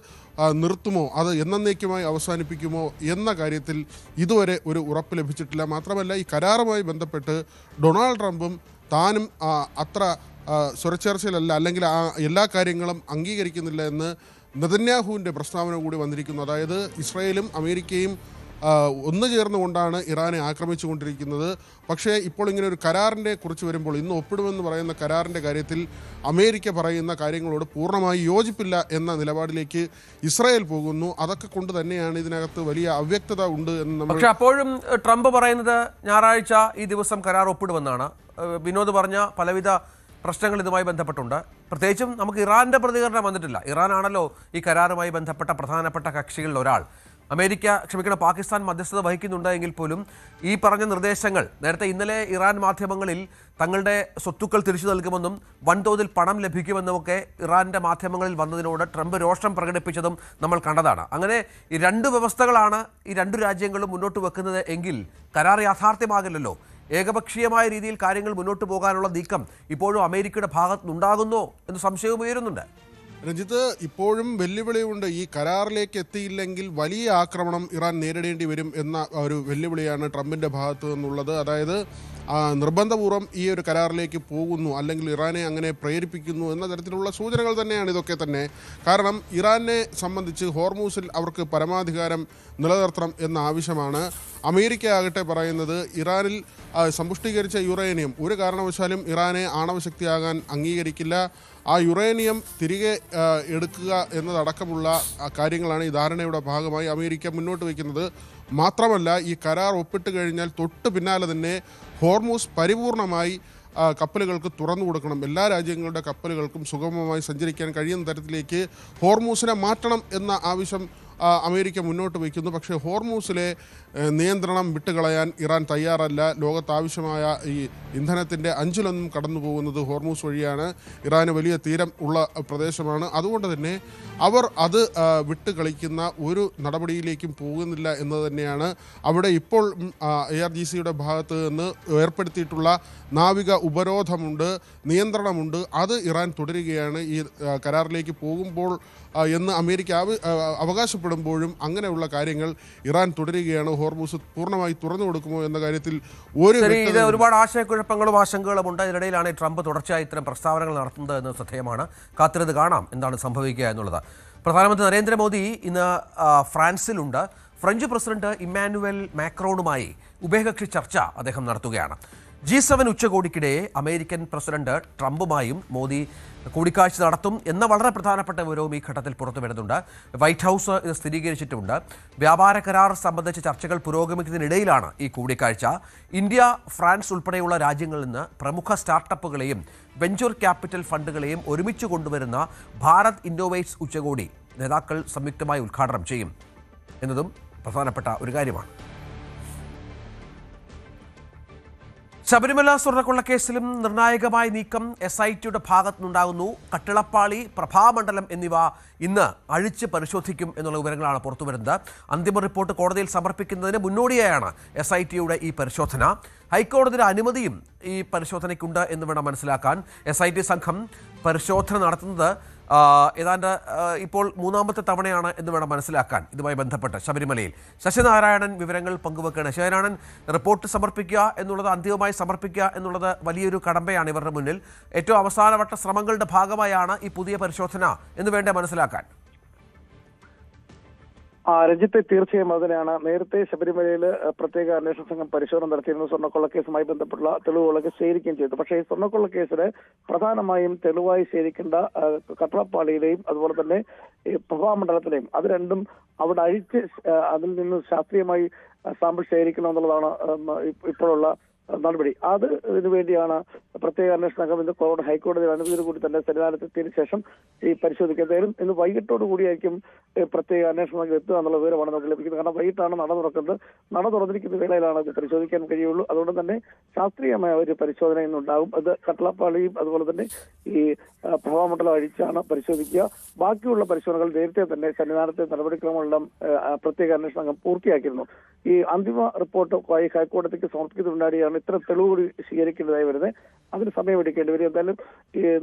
നിർത്തുമോ, അത് എന്നേക്കുമായി അവസാനിപ്പിക്കുമോ എന്ന കാര്യത്തിൽ ഇതുവരെ ഒരു ഉറപ്പ് ലഭിച്ചിട്ടില്ല. മാത്രമല്ല ഈ കരാറുമായി ബന്ധപ്പെട്ട് ഡൊണാൾഡ് ട്രംപും താനും അത്ര സ്വരച്ചേർച്ചയിലല്ല, അല്ലെങ്കിൽ എല്ലാ കാര്യങ്ങളും അംഗീകരിക്കുന്നില്ല എന്ന് നെതന്യാഹുവിൻ്റെ പ്രസ്താവന കൂടി വന്നിരിക്കുന്നു. അതായത് ഇസ്രായേലും അമേരിക്കയും ഒന്നു ചേർന്നുകൊണ്ടാണ് ഇറാനെ ആക്രമിച്ചുകൊണ്ടിരിക്കുന്നത്. പക്ഷേ ഇപ്പോൾ ഇങ്ങനെ ഒരു കരാറിനെ കുറിച്ച് വരുമ്പോൾ, ഇന്ന് ഒപ്പിടുമെന്ന് പറയുന്ന കരാറിൻ്റെ കാര്യത്തിൽ അമേരിക്ക പറയുന്ന കാര്യങ്ങളോട് പൂർണ്ണമായി യോജിപ്പില്ല എന്ന നിലപാടിലേക്ക് ഇസ്രായേൽ പോകുന്നു. അതൊക്കെ കൊണ്ട് തന്നെയാണ് ഇതിനകത്ത് വലിയ അവ്യക്തത ഉണ്ട് എന്ന് പക്ഷേ അപ്പോഴും ട്രംപ് പറയുന്നത് ഞായറാഴ്ച ഈ ദിവസം കരാർ ഒപ്പിടുമെന്നാണ്. വിനോദ് പറഞ്ഞ പലവിധ പ്രശ്നങ്ങൾ ഇതുമായി ബന്ധപ്പെട്ടുണ്ട്. പ്രത്യേകിച്ചും നമുക്ക് ഇറാൻ്റെ പ്രതികരണം വന്നിട്ടില്ല. ഇറാനാണല്ലോ ഈ കരാറുമായി ബന്ധപ്പെട്ട പ്രധാനപ്പെട്ട കക്ഷികളിൽ ഒരാൾ. പാകിസ്ഥാൻ മധ്യസ്ഥത വഹിക്കുന്നുണ്ട് എങ്കിൽ പോലും ഈ പറഞ്ഞ നിർദ്ദേശങ്ങൾ നേരത്തെ ഇന്നലെ ഇറാൻ മാധ്യമങ്ങളിൽ തങ്ങളുടെ സ്വത്തുക്കൾ തിരിച്ചു നൽകുമെന്നും വൻതോതിൽ പണം ലഭിക്കുമെന്നുമൊക്കെ ഇറാൻ്റെ മാധ്യമങ്ങളിൽ വന്നതിനോട് ട്രംപ് രോഷം പ്രകടിപ്പിച്ചതും നമ്മൾ കണ്ടതാണ്. അങ്ങനെ ഈ രണ്ട് വ്യവസ്ഥകളാണ് ഈ രണ്ടു രാജ്യങ്ങളും മുന്നോട്ട് വെക്കുന്നത് എങ്കിൽ കരാർ യാഥാർത്ഥ്യമാകില്ലല്ലോ. ഏകപക്ഷീയമായ രീതിയിൽ കാര്യങ്ങൾ മുന്നോട്ട് പോകാനുള്ള നീക്കം ഇപ്പോഴും അമേരിക്കയുടെ ഭാഗത്തുനിന്നുണ്ടാകുന്നോ എന്ന് സംശയവും ഉയരുന്നുണ്ട്. രഞ്ജിത്ത്, ഇപ്പോഴും വെല്ലുവിളിയുണ്ട്. ഈ കരാറിലേക്ക് എത്തിയില്ലെങ്കിൽ വലിയ ആക്രമണം ഇറാൻ നേരിടേണ്ടി വരും എന്ന ഒരു വെല്ലുവിളിയാണ് ട്രംപിൻ്റെ ഭാഗത്തു നിന്നുള്ളത്. അതായത് നിർബന്ധപൂർവ്വം ഈ ഒരു കരാറിലേക്ക് പോകുന്നു, അല്ലെങ്കിൽ ഇറാനെ അങ്ങനെ പ്രേരിപ്പിക്കുന്നു എന്ന തരത്തിലുള്ള സൂചനകൾ തന്നെയാണ് ഇതൊക്കെ തന്നെ. കാരണം ഇറാനെ സംബന്ധിച്ച് ഹോർമൂസിൽ അവർക്ക് പരമാധികാരം നിലനിർത്തണം എന്ന ആവശ്യമാണ്. അമേരിക്ക ആകട്ടെ പറയുന്നത് ഇറാനിൽ സമ്പുഷ്ടീകരിച്ച യുറേനിയം ഒരു കാരണവശാലും ഇറാനെ ആണവശക്തിയാകാൻ അംഗീകരിക്കില്ല. ആ യുറേനിയം തിരികെ എടുക്കുക എന്നതടക്കമുള്ള കാര്യങ്ങളാണ് ഈ ധാരണയുടെ ഭാഗമായി അമേരിക്ക മുന്നോട്ട് വയ്ക്കുന്നത്. മാത്രമല്ല ഈ കരാർ ഒപ്പിട്ട് കഴിഞ്ഞാൽ തൊട്ട് പിന്നാലെ തന്നെ ഹോർമൂസ് പരിപൂർണമായി കപ്പലുകൾക്ക് തുറന്നു കൊടുക്കണം. എല്ലാ രാജ്യങ്ങളുടെ കപ്പലുകൾക്കും സുഗമമായി സഞ്ചരിക്കാൻ കഴിയുന്ന തരത്തിലേക്ക് ഹോർമൂസിനെ മാറ്റണം എന്ന ആവശ്യം അമേരിക്ക മുന്നോട്ട് വയ്ക്കുന്നു. പക്ഷേ ഹോർമൂസിലെ നിയന്ത്രണം വിട്ടുകളയാൻ ഇറാൻ തയ്യാറല്ല. ലോകത്താവശ്യമായ ഈ ഇന്ധനത്തിൻ്റെ 5-1 കടന്നു പോകുന്നത് ഹോർമൂസ് വഴിയാണ്. ഇറാന് വലിയ തീരം ഉള്ള പ്രദേശമാണ്. അതുകൊണ്ട് തന്നെ അവർ അത് വിട്ട് കളിക്കുന്ന ഒരു നടപടിയിലേക്കും പോകുന്നില്ല എന്ന് തന്നെയാണ്. അവിടെ ഇപ്പോൾ IRGCയുടെ ഭാഗത്ത് നിന്ന് ഏർപ്പെടുത്തിയിട്ടുള്ള നാവിക ഉപരോധമുണ്ട്, നിയന്ത്രണമുണ്ട്. അത് ഇറാൻ തുടരുകയാണ് ഈ കരാറിലേക്ക് പോകുമ്പോൾ എന്ന് അമേരിക്ക അവകാശപ്പെടുമ്പോഴും അങ്ങനെയുള്ള കാര്യങ്ങൾ ഇറാൻ തുടരുകയാണ്. ഹോർമൂസ് പൂർണ്ണമായി തുറന്നു കൊടുക്കുമോ എന്ന കാര്യത്തിൽ ഒരുപാട് ആശയക്കുഴപ്പങ്ങളും ആശങ്കകളും ഉണ്ട്. ഇതിനിടയിലാണ് ട്രംപ് തുടർച്ചയായി ഇത്തരം പ്രസ്താവനകൾ നടത്തുന്നത് എന്ന് ശ്രദ്ധേയമാണ്. കാത്തിരുന്ന് കാണാം എന്താണ് സംഭവിക്കുക എന്നുള്ളത്. പ്രധാനമന്ത്രി നരേന്ദ്രമോദി ഇന്ന് ഫ്രാൻസിലുണ്ട്. ഫ്രഞ്ച് പ്രസിഡന്റ് ഇമ്മാനുവൽ മാക്രോണുമായി ഉഭയകക്ഷി ചർച്ച അദ്ദേഹം നടത്തുകയാണ്. G7 ഉച്ചകോടിക്കിടെ അമേരിക്കൻ പ്രസിഡന്റ് ട്രംപുമായും മോദി കൂടിക്കാഴ്ച നടത്തും എന്ന വളരെ പ്രധാനപ്പെട്ട വിവരവും ഈ ഘട്ടത്തിൽ പുറത്തു വരുന്നുണ്ട്. വൈറ്റ് ഹൗസ് ഇത് സ്ഥിരീകരിച്ചിട്ടുമുണ്ട്. വ്യാപാര കരാർ സംബന്ധിച്ച ചർച്ചകൾ പുരോഗമിക്കുന്നതിനിടയിലാണ് ഈ കൂടിക്കാഴ്ച. ഇന്ത്യ, ഫ്രാൻസ് ഉൾപ്പെടെയുള്ള രാജ്യങ്ങളിൽ നിന്ന് പ്രമുഖ സ്റ്റാർട്ടപ്പുകളെയും വെഞ്ചർ ക്യാപിറ്റൽ ഫണ്ടുകളെയും ഒരുമിച്ച് കൊണ്ടുവരുന്ന ഭാരത് ഇന്നോവേറ്റ്സ് ഉച്ചകോടി നേതാക്കൾ സംയുക്തമായി ഉദ്ഘാടനം ചെയ്യും എന്നതും പ്രധാനപ്പെട്ട ഒരു കാര്യമാണ്. ശബരിമല സ്വർണ്ണക്കൊള്ളക്കേസിലും നിർണായകമായ നീക്കം SITയുടെ ഭാഗത്തുനിന്നുണ്ടാകുന്നു. കട്ടിളപ്പാളി, പ്രഭാമണ്ഡലം എന്നിവ ഇന്ന് അഴിച്ച് പരിശോധിക്കും എന്നുള്ള വിവരങ്ങളാണ് പുറത്തുവരുന്നത്. അന്തിമ റിപ്പോർട്ട് കോടതിയിൽ സമർപ്പിക്കുന്നതിന് മുന്നോടിയായാണ് SITയുടെ ഈ പരിശോധന. ഹൈക്കോടതിയുടെ അനുമതിയും ഈ പരിശോധനയ്ക്കുണ്ട് എന്ന് വേണം മനസ്സിലാക്കാൻ. SIT സംഘം പരിശോധന നടത്തുന്നത് ഏതാണ്ട് ഇപ്പോൾ 3ാമത്തെ തവണയാണ് എന്ന് വേണം മനസ്സിലാക്കാൻ. ഇതുമായി ബന്ധപ്പെട്ട് ശബരിമലയിൽ ശശിനാരായണൻ വിവരങ്ങൾ പങ്കുവെക്കുകയാണ്. ശശിനാരായണൻ, റിപ്പോർട്ട് സമർപ്പിക്കുക എന്നുള്ളത്, അന്തിമമായി സമർപ്പിക്കുക എന്നുള്ളത് വലിയൊരു കടമ്പയാണ് ഇവരുടെ മുന്നിൽ. ഏറ്റവും അവസാനവട്ട ശ്രമങ്ങളുടെ ഭാഗമായാണ് ഈ പുതിയ പരിശോധന എന്ന് വേണ്ടേ മനസ്സിലാക്കാൻ? രഞ്ജിത്തെ, തീർച്ചയായും അതിനാണ്. നേരത്തെ ശബരിമലയിൽ പ്രത്യേക അന്വേഷണ സംഘം പരിശോധന നടത്തിയിരുന്ന സ്വർണ്ണക്കൊള്ളക്കേസുമായി ബന്ധപ്പെട്ടുള്ള തെളിവുകളൊക്കെ ശേഖരിക്കുകയും ചെയ്തു. പക്ഷേ ഈ സ്വർണ്ണക്കൊള്ളക്കേസിന് പ്രധാനമായും തെളിവായി ശേഖരിക്കേണ്ട കട്ടളപ്പാളിയിലെയും അതുപോലെ തന്നെ പ്രഭാമണ്ഡലത്തിലെയും അത് രണ്ടും അവിടെ അഴിച്ച് അതിൽ നിന്ന് ശാസ്ത്രീയമായി സാമ്പിൾ ശേഖരിക്കണമെന്നുള്ളതാണ് ഇപ്പോഴുള്ള നടപടി. ഇതിനു വേണ്ടിയാണ് പ്രത്യേക അന്വേഷണ സംഘം ഇന്ന് ഹൈക്കോടതി അനുമതിയോട് കൂടി തന്നെ സന്നിധാനത്തെത്തിയതിനു ശേഷം ഈ പരിശോധിക്കുക. എന്തായാലും ഇന്ന് വൈകിട്ടോടു കൂടിയായിരിക്കും പ്രത്യേക അന്വേഷണ സംഘം എത്തുക എന്നുള്ള വിവരമാണ് നമുക്ക് ലഭിക്കുന്നത്. കാരണം വൈകിട്ടാണ് നട തുറക്കുന്നത്. നട തുറന്നിരിക്കുന്ന വേളയിലാണ് ഇത് പരിശോധിക്കാൻ കഴിയുള്ളൂ. അതുകൊണ്ട് തന്നെ ശാസ്ത്രീയമായ ഒരു പരിശോധന ഇന്നുണ്ടാകും. അത് കട്ടളപ്പാളിയും അതുപോലെ തന്നെ ഈ പ്രഭാമണ്ഡലം അഴിച്ചാണ് പരിശോധിക്കുക. ബാക്കിയുള്ള പരിശോധനകൾ നേരത്തെ തന്നെ സന്നിധാനത്തെ നടപടിക്രമങ്ങളെല്ലാം പ്രത്യേക അന്വേഷണ സംഘം പൂർത്തിയാക്കിയിരുന്നു. ഈ അന്തിമ റിപ്പോർട്ട് ഹൈക്കോടതിക്ക് സമർപ്പിക്കുന്നതിനുണ്ടായാണ് ഇത്തരം തെളിവുകൾ സ്വീകരിക്കേണ്ടതായി വരുന്നത്. അതിന് സമയമെടുക്കേണ്ടി വരും. എന്തായാലും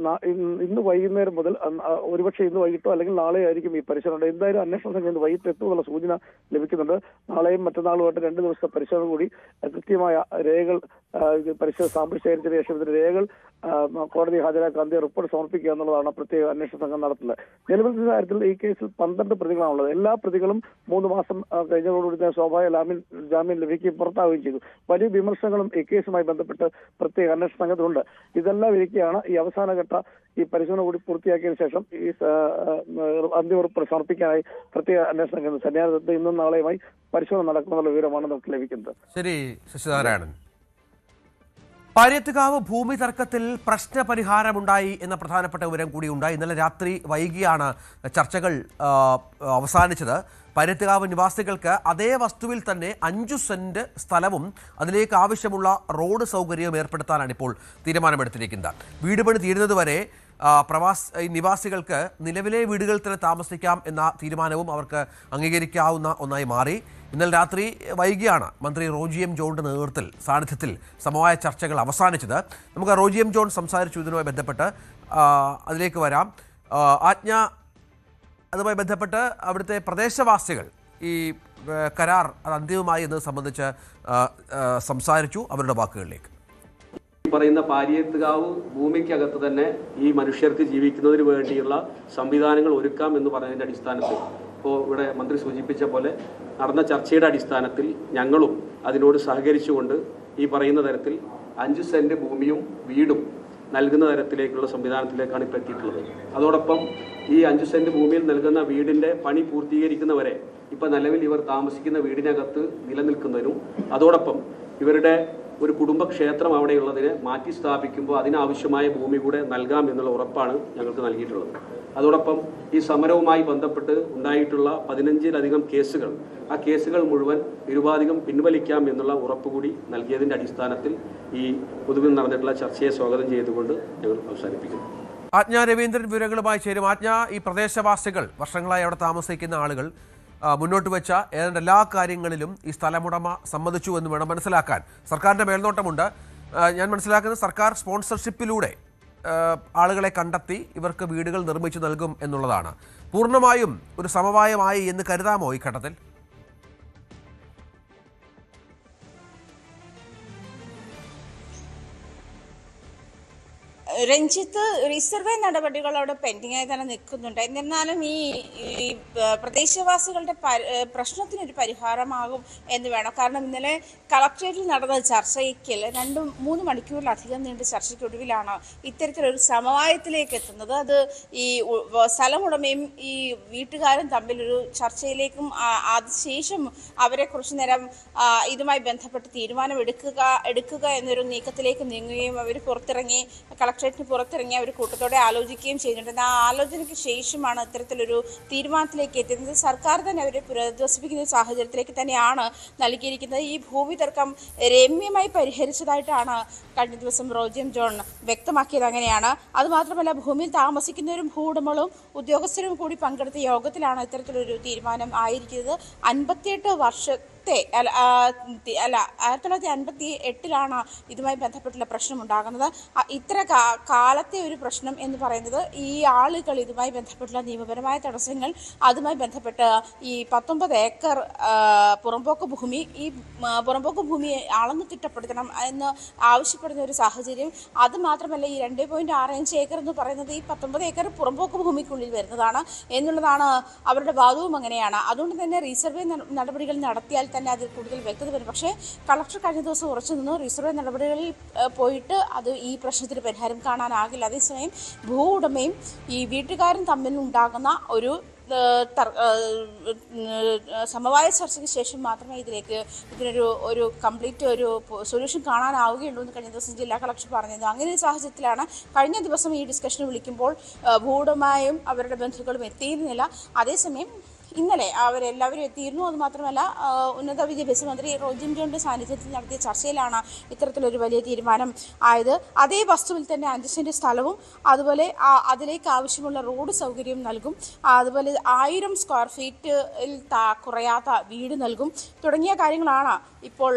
ഇന്ന് വൈകുന്നേരം മുതൽ ഒരുപക്ഷെ ഇന്ന് വൈകിട്ടോ അല്ലെങ്കിൽ നാളെ ആയിരിക്കും ഈ പരിശോധന. എന്തായാലും അന്വേഷണ സംഘം ഇന്ന് വൈകിട്ട് എത്തുമെന്നുള്ള സൂചന ലഭിക്കുന്നുണ്ട്. നാളെയും മറ്റന്നാളുമായിട്ട് 2 ദിവസത്തെ പരിശോധന കൂടി കൃത്യമായ രേഖകൾ സാമ്പിൾ ശേഖരിച്ചതിന് ശേഷം ഇതിന്റെ രേഖകൾ കോടതി ഹാജരാക്കാൻ അന്ത്യ റിപ്പോർട്ട് സമർപ്പിക്കുക എന്നുള്ളതാണ് പ്രത്യേക അന്വേഷണ സംഘം നടത്തുന്നത്. നിലവിലത്തെ കാര്യത്തിൽ ഈ കേസിൽ 12 പ്രതികളാണുള്ളത്. എല്ലാ പ്രതികളും 3 മാസം കഴിഞ്ഞതോടുകൂടി സ്വാഭാവിക ജാമ്യം ലഭിക്കുകയും പുറത്താവുകയും ചെയ്തു. വലിയ വിമർശനങ്ങളും ഈ കേസുമായി ബന്ധപ്പെട്ട് പ്രത്യേക അന്വേഷണ സംഘത്തിലുണ്ട്. ഇതെല്ലാം ഇരിക്കെയാണ് ഈ അവസാനഘട്ട ഈ പരിശോധന കൂടി പൂർത്തിയാക്കിയതിനു ശേഷം ഈ അന്തിമ റിപ്പോർട്ട് സമർപ്പിക്കാനായി പ്രത്യേക അന്വേഷണ സംഘം സന്നിധാനത്ത് ഇന്നും നാളെയുമായി പരിശോധന നടക്കുമെന്നുള്ള വിവരമാണ് നമുക്ക് ലഭിക്കുന്നത്. ശരി ശശിനാരായണൻ. പാരിയത്തുകാവ് ഭൂമി തർക്കത്തിൽ പ്രശ്നപരിഹാരമുണ്ടായി എന്ന പ്രധാനപ്പെട്ട വിവരം കൂടി ഉണ്ടായി. ഇന്നലെ രാത്രി വൈകിയാണ് ചർച്ചകൾ അവസാനിച്ചത്. പാരിയത്തുകാവ് നിവാസികൾക്ക് അതേ വസ്തുവിൽ തന്നെ 5 സെന്റ് സ്ഥലവും അതിലേക്ക് ആവശ്യമുള്ള റോഡ് സൗകര്യവും ഏർപ്പെടുത്താനാണ് ഇപ്പോൾ തീരുമാനമെടുത്തിരിക്കുന്നത്. വീട് പണി തീരുന്നതുവരെ നിവാസികൾക്ക് നിലവിലെ വീടുകളിൽ തന്നെ താമസിക്കാം എന്ന തീരുമാനവും അവർക്ക് അംഗീകരിക്കാവുന്ന ഒന്നായി മാറി. ഇന്നലെ രാത്രി വൈകിയാണ് മന്ത്രി റോജി എം ജോണിന്റെ സാന്നിധ്യത്തിൽ സമവായ ചർച്ചകൾ അവസാനിച്ചത്. നമുക്ക് റോജി എം ജോൺ സംസാരിച്ചു ഇതിനുമായി ബന്ധപ്പെട്ട്. അതിലേക്ക് വരാം. ആജ്ഞ, അതുമായി ബന്ധപ്പെട്ട് അവിടുത്തെ പ്രദേശവാസികൾ ഈ കരാർ അത് അന്തിമമായി എന്നത് സംബന്ധിച്ച് സംസാരിച്ചു. അവരുടെ വാക്കുകളിലേക്ക്. പറയുന്ന പാരിയത്തുകാവ് ഭൂമിക്കകത്ത് തന്നെ ഈ മനുഷ്യർക്ക് ജീവിക്കുന്നതിന് വേണ്ടിയുള്ള സംവിധാനങ്ങൾ ഒരുക്കാം എന്ന് പറഞ്ഞതിൻ്റെ അടിസ്ഥാനത്തിൽ ഇപ്പോൾ ഇവിടെ മന്ത്രി സൂചിപ്പിച്ച പോലെ നടന്ന ചർച്ചയുടെ അടിസ്ഥാനത്തിൽ ഞങ്ങളും അതിനോട് സഹകരിച്ചുകൊണ്ട് ഈ പറയുന്ന തരത്തിൽ 5 സെന്റ് ഭൂമിയും വീടും നൽകുന്ന തരത്തിലേക്കുള്ള സംവിധാനത്തിലേക്കാണ് ഇപ്പോൾ എത്തിയിട്ടുള്ളത്. അതോടൊപ്പം ഈ 5 സെന്റ് ഭൂമിയിൽ നൽകുന്ന വീടിൻ്റെ പണി പൂർത്തീകരിക്കുന്നവരെ ഇപ്പം നിലവിൽ ഇവർ താമസിക്കുന്ന വീടിനകത്ത് നിലനിൽക്കുന്നതിനും അതോടൊപ്പം ഇവരുടെ ഒരു കുടുംബക്ഷേത്രം അവിടെയുള്ളതിനെ മാറ്റി സ്ഥാപിക്കുമ്പോൾ അതിനാവശ്യമായ ഭൂമി കൂടെ നൽകാം എന്നുള്ള ഉറപ്പാണ് ഞങ്ങൾക്ക് നൽകിയിട്ടുള്ളത്. അതോടൊപ്പം ഈ സമരവുമായി ബന്ധപ്പെട്ട് ഉണ്ടായിട്ടുള്ള 15-ലധികം കേസുകൾ, ആ കേസുകൾ മുഴുവൻ നിരുപാധികം പിൻവലിക്കാം എന്നുള്ള ഉറപ്പ് കൂടി നൽകിയതിൻ്റെ അടിസ്ഥാനത്തിൽ ഈ പൊതുവിൽ നടന്നിട്ടുള്ള ചർച്ചയെ സ്വാഗതം ചെയ്തുകൊണ്ട് ഞങ്ങൾ അവസാനിപ്പിക്കുന്നു. ആജ്ഞ രവീന്ദ്രൻ വിവരങ്ങളുമായി ചേരും. ആജ്ഞ, ഈ പ്രദേശവാസികൾ, വർഷങ്ങളായി അവിടെ താമസിക്കുന്ന ആളുകൾ മുന്നോട്ട് വെച്ച ഏതാണ്ട് എല്ലാ കാര്യങ്ങളിലും ഈ സ്ഥലമുടമ സമ്മതിച്ചു എന്ന് വേണം മനസ്സിലാക്കാൻ. സർക്കാരിൻ്റെ മേൽനോട്ടമുണ്ട്. ഞാൻ മനസ്സിലാക്കുന്നത് സർക്കാർ സ്പോൺസർഷിപ്പിലൂടെ ആളുകളെ കണ്ടെത്തി ഇവർക്ക് വീടുകൾ നിർമ്മിച്ചു നൽകും എന്നുള്ളതാണ്. പൂർണ്ണമായും ഒരു സമവായമായി എന്ന് കരുതാമോ ഈ ഘട്ടത്തിൽ? രഞ്ജിത്ത്, റിസർവേ നടപടികൾ അവിടെ പെൻഡിംഗ് ആയി തന്നെ നിൽക്കുന്നുണ്ട്. എന്നിരുന്നാലും ഈ പ്രദേശവാസികളുടെ പ്രശ്നത്തിനൊരു പരിഹാരമാകും എന്ന് വേണം. കാരണം ഇന്നലെ കളക്ട്രേറ്റിൽ നടന്ന ചർച്ചയ്ക്ക് 2-3 മണിക്കൂറിലധികം നീണ്ട ചർച്ചയ്ക്കൊടുവിലാണ് ഇത്തരത്തിലൊരു സമവായത്തിലേക്ക് എത്തുന്നത്. അത് ഈ സ്ഥലമുടമയും ഈ വീട്ടുകാരും തമ്മിലൊരു ചർച്ചയിലേക്കും അതിനുശേഷം അവരെ കുറച്ചു നേരം ഇതുമായി ബന്ധപ്പെട്ട് തീരുമാനം എടുക്കുക എന്നൊരു നീക്കത്തിലേക്ക് നീങ്ങുകയും അവർ പുറത്തിറങ്ങി കളക്ട്രേറ്റിന് പുറത്തിറങ്ങി അവർ കൂട്ടത്തോടെ ആലോചിക്കുകയും ചെയ്യുന്നുണ്ട്. ആ ആലോചനയ്ക്ക് ശേഷമാണ് ഇത്തരത്തിലൊരു തീരുമാനത്തിലേക്ക് എത്തുന്നത്. സർക്കാർ തന്നെ അവരെ പുനരധിവസിപ്പിക്കുന്ന സാഹചര്യത്തിലേക്ക് തന്നെയാണ് നൽകിയിരിക്കുന്നത്. ഈ ഭൂമി തർക്കം രമ്യമായി പരിഹരിച്ചതായിട്ടാണ് കഴിഞ്ഞ ദിവസം റോജി എം ജോൺ വ്യക്തമാക്കിയത്. അങ്ങനെയാണ്. അതുമാത്രമല്ല, ഭൂമിയിൽ താമസിക്കുന്നവരും ഭൂവുടമകളും ഉദ്യോഗസ്ഥരും കൂടി പങ്കെടുത്ത യോഗത്തിലാണ് ഇത്തരത്തിലൊരു തീരുമാനം ആയിരിക്കുന്നത്. 58 നേരത്തെ 1958 ഇതുമായി ബന്ധപ്പെട്ടുള്ള പ്രശ്നം ഉണ്ടാകുന്നത്. ഇത്ര കാലത്തെ ഒരു പ്രശ്നം എന്ന് പറയുന്നത് ഈ ആളുകൾ ഇതുമായി ബന്ധപ്പെട്ടുള്ള നിയമപരമായ തടസ്സങ്ങൾ, അതുമായി ബന്ധപ്പെട്ട് ഈ 19 ഏക്കർ പുറമ്പോക്ക് ഭൂമി, ഈ പുറമ്പോക്ക് ഭൂമി അളന്നു തിട്ടപ്പെടുത്തണം എന്ന് ആവശ്യപ്പെടുന്ന ഒരു സാഹചര്യം. അത് മാത്രമല്ല, ഈ 2.65 ഏക്കർ എന്ന് പറയുന്നത് ഈ 19 ഏക്കർ പുറമ്പോക്ക് ഭൂമിക്കുള്ളിൽ വരുന്നതാണ് എന്നുള്ളതാണ് അവരുടെ വാദവും. അങ്ങനെയാണ്. അതുകൊണ്ട് തന്നെ റീസർവേ നടപടികൾ നടത്തിയാൽ തന്നെ അതിൽ കൂടുതൽ വ്യക്തത വരും. പക്ഷേ കളക്ടർ കഴിഞ്ഞ ദിവസം ഉറച്ചു നിന്നു, റീസർവേ നടപടികളിൽ പോയിട്ട് അത് ഈ പ്രശ്നത്തിന് പരിഹാരം കാണാനാകില്ല. അതേസമയം ഭൂ ഉടമയും ഈ വീട്ടുകാരും തമ്മിൽ ഉണ്ടാകുന്ന ഒരു സമവായ ചർച്ചയ്ക്ക് ശേഷം മാത്രമേ ഇതിനൊരു കംപ്ലീറ്റ് ഒരു സൊല്യൂഷൻ കാണാനാവുകയുള്ളൂ എന്ന് കഴിഞ്ഞ ദിവസം ജില്ലാ കളക്ടർ പറഞ്ഞിരുന്നു. അങ്ങനെ ഒരു സാഹചര്യത്തിലാണ് കഴിഞ്ഞ ദിവസം ഈ ഡിസ്കഷന് വിളിക്കുമ്പോൾ ഭൂവുടമയും അവരുടെ ബന്ധുക്കളും എത്തിയിരുന്നില്ല. അതേസമയം ഇന്നലെ അവരെല്ലാവരും എത്തിയിരുന്നു. അതുമാത്രമല്ല, ഉന്നത വിദ്യാഭ്യാസ മന്ത്രി റോജി എം ജോണിന്റെ സാന്നിധ്യത്തിൽ നടത്തിയ ചർച്ചയിലാണ് ഇത്തരത്തിലൊരു വലിയ തീരുമാനം ആയത്. അതേ വസ്തുവിൽ തന്നെ 5 സെന്റ് സ്ഥലവും അതുപോലെ അതിലേക്ക് ആവശ്യമുള്ള റോഡ് സൗകര്യം നൽകും. അതുപോലെ 1000 സ്ക്വയർ ഫീറ്റിൽ കുറയാത്ത വീട് നൽകും തുടങ്ങിയ കാര്യങ്ങളാണ് ഇപ്പോൾ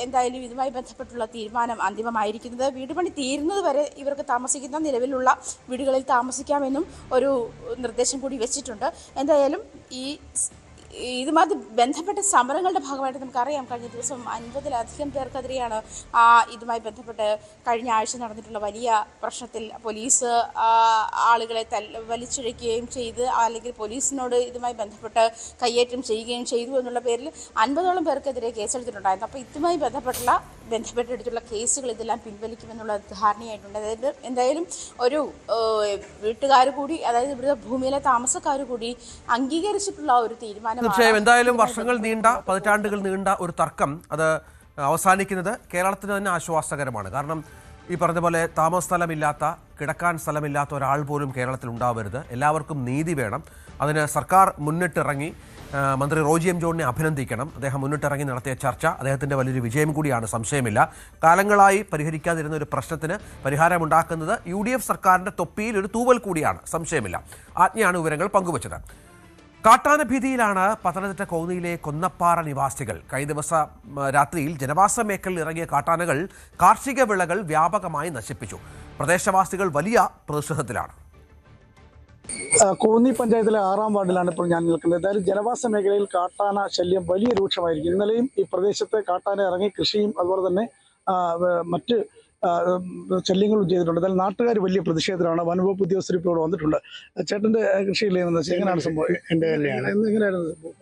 എന്തായാലും ഇതുമായി ബന്ധപ്പെട്ടുള്ള തീരുമാനം അന്തിമമായിരിക്കുന്നത്. വീട് പണി തീരുന്നത് വരെ ഇവർക്ക് താമസിക്കുന്ന നിലവിലുള്ള വീടുകളിൽ താമസിക്കാമെന്നും ഒരു നിർദ്ദേശം കൂടി വെച്ചിട്ടുണ്ട്. എന്തായാലും ഇതുമായി ബന്ധപ്പെട്ട സമരങ്ങളുടെ ഭാഗമായിട്ട് നമുക്കറിയാം, കഴിഞ്ഞ ദിവസം 50-ലധികം പേർക്കെതിരെയാണ് ഇതുമായി ബന്ധപ്പെട്ട് കഴിഞ്ഞ ആഴ്ച നടന്നിട്ടുള്ള വലിയ പ്രശ്നത്തിൽ പോലീസ് ആളുകളെ വലിച്ചിഴയ്ക്കുകയും ചെയ്ത്, അല്ലെങ്കിൽ പോലീസിനോട് ഇതുമായി ബന്ധപ്പെട്ട് കയ്യേറ്റം ചെയ്യുകയും ചെയ്തു എന്നുള്ള പേരിൽ 50ഓളം പേർക്കെതിരെ കേസെടുത്തിട്ടുണ്ടായിരുന്നു. അപ്പോൾ ഇതുമായി ബന്ധപ്പെട്ടെടുത്തുള്ള കേസുകൾ ഇതെല്ലാം പിൻവലിക്കുമെന്നുള്ള ധാരണയായിട്ടുണ്ട്. അതായത് എന്തായാലും ഒരു വീട്ടുകാർ കൂടി, അതായത് ഇവിടുത്തെ ഭൂമിയിലെ താമസക്കാർ കൂടി അംഗീകരിച്ചിട്ടുള്ള ഒരു തീരുമാനം. തീർച്ചയായും എന്തായാലും വർഷങ്ങൾ നീണ്ട, പതിറ്റാണ്ടുകൾ നീണ്ട ഒരു തർക്കം അത് അവസാനിക്കുന്നത് കേരളത്തിന് തന്നെ ആശ്വാസകരമാണ്. കാരണം ഈ പറഞ്ഞ പോലെ താമസ സ്ഥലമില്ലാത്ത, കിടക്കാൻ സ്ഥലമില്ലാത്ത ഒരാൾ പോലും കേരളത്തിൽ ഉണ്ടാവരുത്. എല്ലാവർക്കും നീതി വേണം. അതിന് സർക്കാർ മുന്നിട്ടിറങ്ങി മന്ത്രി റോജി എം ജോണിനെ അഭിനന്ദിക്കണം. അദ്ദേഹം മുന്നിട്ടിറങ്ങി നടത്തിയ ചർച്ച അദ്ദേഹത്തിൻ്റെ വലിയൊരു വിജയം കൂടിയാണ്, സംശയമില്ല. കാലങ്ങളായി പരിഹരിക്കാതിരുന്ന ഒരു പ്രശ്നത്തിന് പരിഹാരമുണ്ടാക്കുന്നത് UDF സർക്കാരിൻ്റെ തൊപ്പിയിൽ ഒരു തൂവൽ കൂടിയാണ്, സംശയമില്ല. ആജ്ഞയാണ് വിവരങ്ങൾ പങ്കുവച്ചത്. കാട്ടാന ഭീതിയിലാണ് പത്തനംതിട്ട കോന്നിയിലെ കൊന്നപ്പാറ നിവാസികൾ. കഴിഞ്ഞ ദിവസം രാത്രിയിൽ ജനവാസ മേഖലയിൽ ഇറങ്ങിയ കാട്ടാനകൾ കാർഷിക വിളകൾ വ്യാപകമായി നശിപ്പിച്ചു. പ്രദേശവാസികൾ വലിയ പ്രതിഷേധത്തിലാണ്. കോന്നി പഞ്ചായത്തിലെ 6ാം വാർഡിലാണ് ഇപ്പോൾ ഞാൻ നിൽക്കുന്നത്. എന്തായാലും ജനവാസ മേഖലയിൽ കാട്ടാന ശല്യം വലിയ രൂക്ഷമായിരിക്കും. ഇന്നലെയും ഈ പ്രദേശത്തെ കാട്ടാന ഇറങ്ങി കൃഷിയും അതുപോലെ തന്നെ മറ്റ് ശല്യങ്ങളും ചെയ്തിട്ടുണ്ട്. എന്തായാലും നാട്ടുകാർ വലിയ പ്രതിഷേധത്തിലാണ്. വനംവകുപ്പ് ഉദ്യോഗസ്ഥർ ഇപ്പോൾ ഇവിടെ വന്നിട്ടുണ്ട്. ചേട്ടൻ്റെ കൃഷിയില്ലെന്ന് വെച്ചാൽ എങ്ങനെയാണ് സംഭവം? എൻ്റെ തന്നെയാണ്. എങ്ങനെയായിരുന്നു?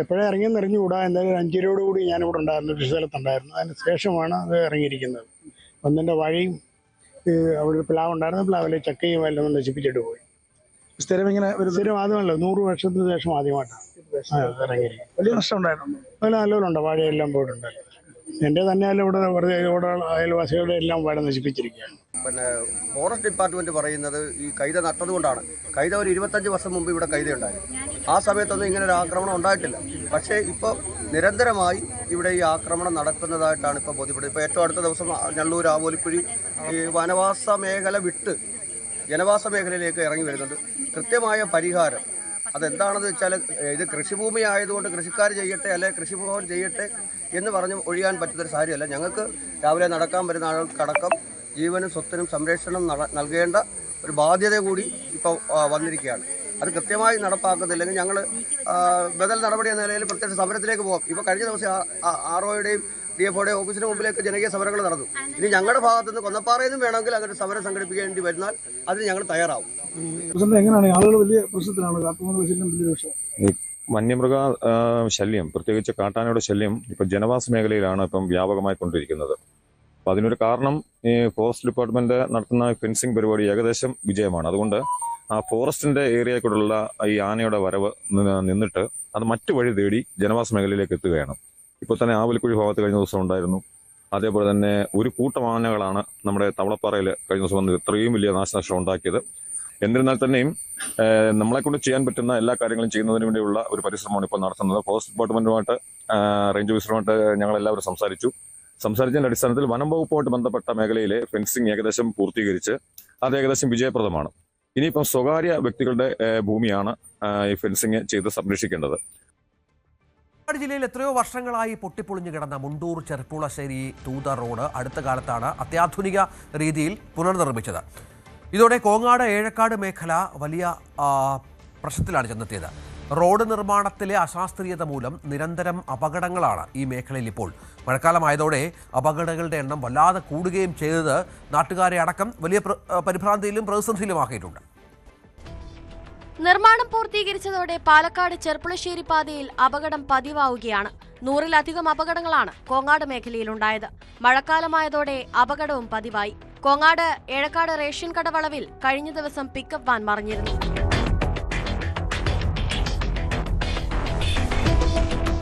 എപ്പോഴും ഇറങ്ങിയെന്ന് അറിഞ്ഞുകൂടാ. എന്തായാലും 5 കൂടി ഞാനിവിടെ ഉണ്ടായിരുന്നു, കൃഷി സ്ഥലത്തുണ്ടായിരുന്നു. അതിന് ശേഷമാണ് അത് ഇറങ്ങിയിരിക്കുന്നത്. ഒന്നിൻ്റെ വഴിയും അവിടെ പ്ലാവ് ഉണ്ടായിരുന്നു, പ്ലാവിലെ ചക്കയും എല്ലാം നശിപ്പിച്ചിട്ട് പോയി. സ്ഥിരം ഇങ്ങനെ ഒരു സ്ഥിരം ആദ്യമല്ല, 100 വർഷത്തിന് ശേഷം ആദ്യമായിട്ടാണ് ഇറങ്ങിയിരിക്കുന്നത്. വലിയ നഷ്ടം ഉണ്ടായിരുന്നു. അതിൽ നല്ലവരുണ്ട്, വാഴയെല്ലാം പോയിട്ടുണ്ട്. എൻ്റെ തന്നെയല്ല ഇവിടെ വെറുതെ ഇവിടെ അയൽവാസികളുടെ എല്ലാം വാഴ നശിപ്പിച്ചിരിക്കുകയാണ്. പിന്നെ ഫോറസ്റ്റ് ഡിപ്പാർട്ട്മെൻറ്റ് പറയുന്നത് ഈ കൈത നട്ടതുകൊണ്ടാണ്. കൈത ഒരു 25 വർഷം മുമ്പ് ഇവിടെ കൈത ഉണ്ടായിരുന്നു. ആ സമയത്തൊന്നും ഇങ്ങനെ ഒരു ആക്രമണം ഉണ്ടായിട്ടില്ല. പക്ഷേ ഇപ്പോൾ നിരന്തരമായി ഇവിടെ ഈ ആക്രമണം നടക്കുന്നതായിട്ടാണ് ഇപ്പോൾ ബോധ്യപ്പെടുന്നത്. ഇപ്പോൾ ഏറ്റവും അടുത്ത ദിവസം ഞള്ളൂർ, ആവോലിക്കുഴി ഈ വനവാസ മേഖല വിട്ട് ജനവാസ മേഖലയിലേക്ക് ഇറങ്ങി വരുന്നുണ്ട്. കൃത്യമായ പരിഹാരം അതെന്താണെന്ന് വെച്ചാൽ, ഇത് കൃഷിഭൂമി ആയതുകൊണ്ട് കൃഷിക്കാർ ചെയ്യട്ടെ, അല്ലെങ്കിൽ കൃഷിഭവൻ ചെയ്യട്ടെ എന്ന് പറഞ്ഞ് ഒഴിയാൻ പറ്റുന്നൊരു കാര്യമല്ല. ഞങ്ങൾക്ക് രാവിലെ നടക്കാൻ വരുന്ന ആൾക്കടക്കം ജീവനും സ്വത്തിനും സംരക്ഷണം നൽകേണ്ട ഒരു ബാധ്യത കൂടി ഇപ്പോൾ വന്നിരിക്കുകയാണ്. അത് കൃത്യമായി നടപ്പാക്കുന്നില്ലെങ്കിൽ ഞങ്ങൾ ബദൽ നടപടി എന്ന നിലയിൽ പ്രത്യേക സമരത്തിലേക്ക് പോകും. ഇപ്പോൾ കഴിഞ്ഞ ദിവസം ROയുടെയും DFOയുടെയും ഓഫീസിന് മുമ്പിലേക്ക് ജനകീയ സമരങ്ങൾ നടന്നു. ഇനി ഞങ്ങളുടെ ഭാഗത്തുനിന്ന് കൊന്നപ്പാറയിൽ നിന്നും വേണമെങ്കിൽ അങ്ങനെ സമരം സംഘടിപ്പിക്കേണ്ടി വരുന്നാൽ അതിന് ഞങ്ങൾ തയ്യാറാവും. എങ്ങനെയാണ് ആളുകൾ വലിയ പ്രശ്നത്തിലാണ്? വന്യമൃഗ ശല്യം, പ്രത്യേകിച്ച് കാട്ടാനയുടെ ശല്യം ഇപ്പം ജനവാസ മേഖലയിലാണ് ഇപ്പം വ്യാപകമായി കൊണ്ടിരിക്കുന്നത്. അപ്പം അതിനൊരു കാരണം ഈ ഫോറസ്റ്റ് ഡിപ്പാർട്ട്മെന്റ് നടത്തുന്ന ഫെൻസിങ് പരിപാടി ഏകദേശം വിജയമാണ്. അതുകൊണ്ട് ആ ഫോറസ്റ്റിന്റെ ഏരിയയിലുള്ള ഈ ആനയുടെ വരവ് നിന്നിട്ട് അത് മറ്റു വഴി തേടി ജനവാസ മേഖലയിലേക്ക് എത്തുകയാണ്. ഇപ്പോൾ തന്നെ ആവലിക്കുഴി ഭാഗത്ത് കഴിഞ്ഞ ദിവസം ഉണ്ടായിരുന്നു. അതേപോലെ തന്നെ ഒരു കൂട്ടം ആനകളാണ് നമ്മുടെ തവളപ്പാറയിൽ കഴിഞ്ഞ ദിവസം വന്ന് ഇത്രയും വലിയ നാശനഷ്ടം ഉണ്ടാക്കിയത്. എന്നിരുന്നാൽ തന്നെയും നമ്മളെക്കൊണ്ട് ചെയ്യാൻ പറ്റുന്ന എല്ലാ കാര്യങ്ങളും ചെയ്യുന്നതിന് വേണ്ടിയുള്ള ഒരു പരിശ്രമമാണ് ഇപ്പോൾ നടത്തുന്നത്. ഫോറസ്റ്റ് ഡിപ്പാർട്ട്മെന്റുമായിട്ട്, റേഞ്ച് ഓഫീസറുമായിട്ട് ഞങ്ങളെല്ലാവരും സംസാരിച്ചതിന്റെ അടിസ്ഥാനത്തിൽ വനം വകുപ്പുമായിട്ട് ബന്ധപ്പെട്ട മേഖലയിലെ ഫെൻസിങ് ഏകദേശം പൂർത്തീകരിച്ച് അത് ഏകദേശം വിജയപ്രദമാണ്. ഇനിയിപ്പം സ്വകാര്യ വ്യക്തികളുടെ ഭൂമിയാണ് ഈ ഫെൻസിങ് ചെയ്ത് സംരക്ഷിക്കേണ്ടത്. പാലക്കാട് ജില്ലയിൽ എത്രയോ വർഷങ്ങളായി പൊട്ടിപ്പൊളിഞ്ഞു കിടന്ന മുണ്ടൂർ ചെർപ്പുളശ്ശേരി തൂത റോഡ് അടുത്ത കാലത്താണ് അത്യാധുനിക രീതിയിൽ പുനർനിർമ്മിച്ചത്. ഇതോടെ കോങ്ങാട് ഏഴക്കാട് മേഖല വലിയ പ്രശ്നത്തിലാണ് ചെന്നെത്തിയത്. റോഡ് നിർമ്മാണത്തിലെ അശാസ്ത്രീയത മൂലം നിരന്തരം അപകടങ്ങളാണ് ഈ മേഖലയിൽ ഇപ്പോൾ. മഴക്കാലമായതോടെ അപകടങ്ങളുടെ എണ്ണം വല്ലാതെ കൂടുകയും ചെയ്തത് നാട്ടുകാരെ അടക്കം വലിയ പരിഭ്രാന്തിയിലും പ്രതിസന്ധിയിലുമാക്കിയിട്ടുണ്ട്. നിർമ്മാണം പൂർത്തീകരിച്ചതോടെ പാലക്കാട് ചെർപ്പുളശ്ശേരി പാതയിൽ അപകടം പതിവാവുകയാണ്. 100-ലധികം അപകടങ്ങളാണ് കോങ്ങാട് മേഖലയിലുണ്ടായത്. മഴക്കാലമായതോടെ അപകടവും പതിവായി. കോങ്ങാട് ഏഴക്കാട് റേഷൻ കട വളവിൽ കഴിഞ്ഞ ദിവസം പിക്കപ്പ് വാൻ മറിഞ്ഞിരുന്നു.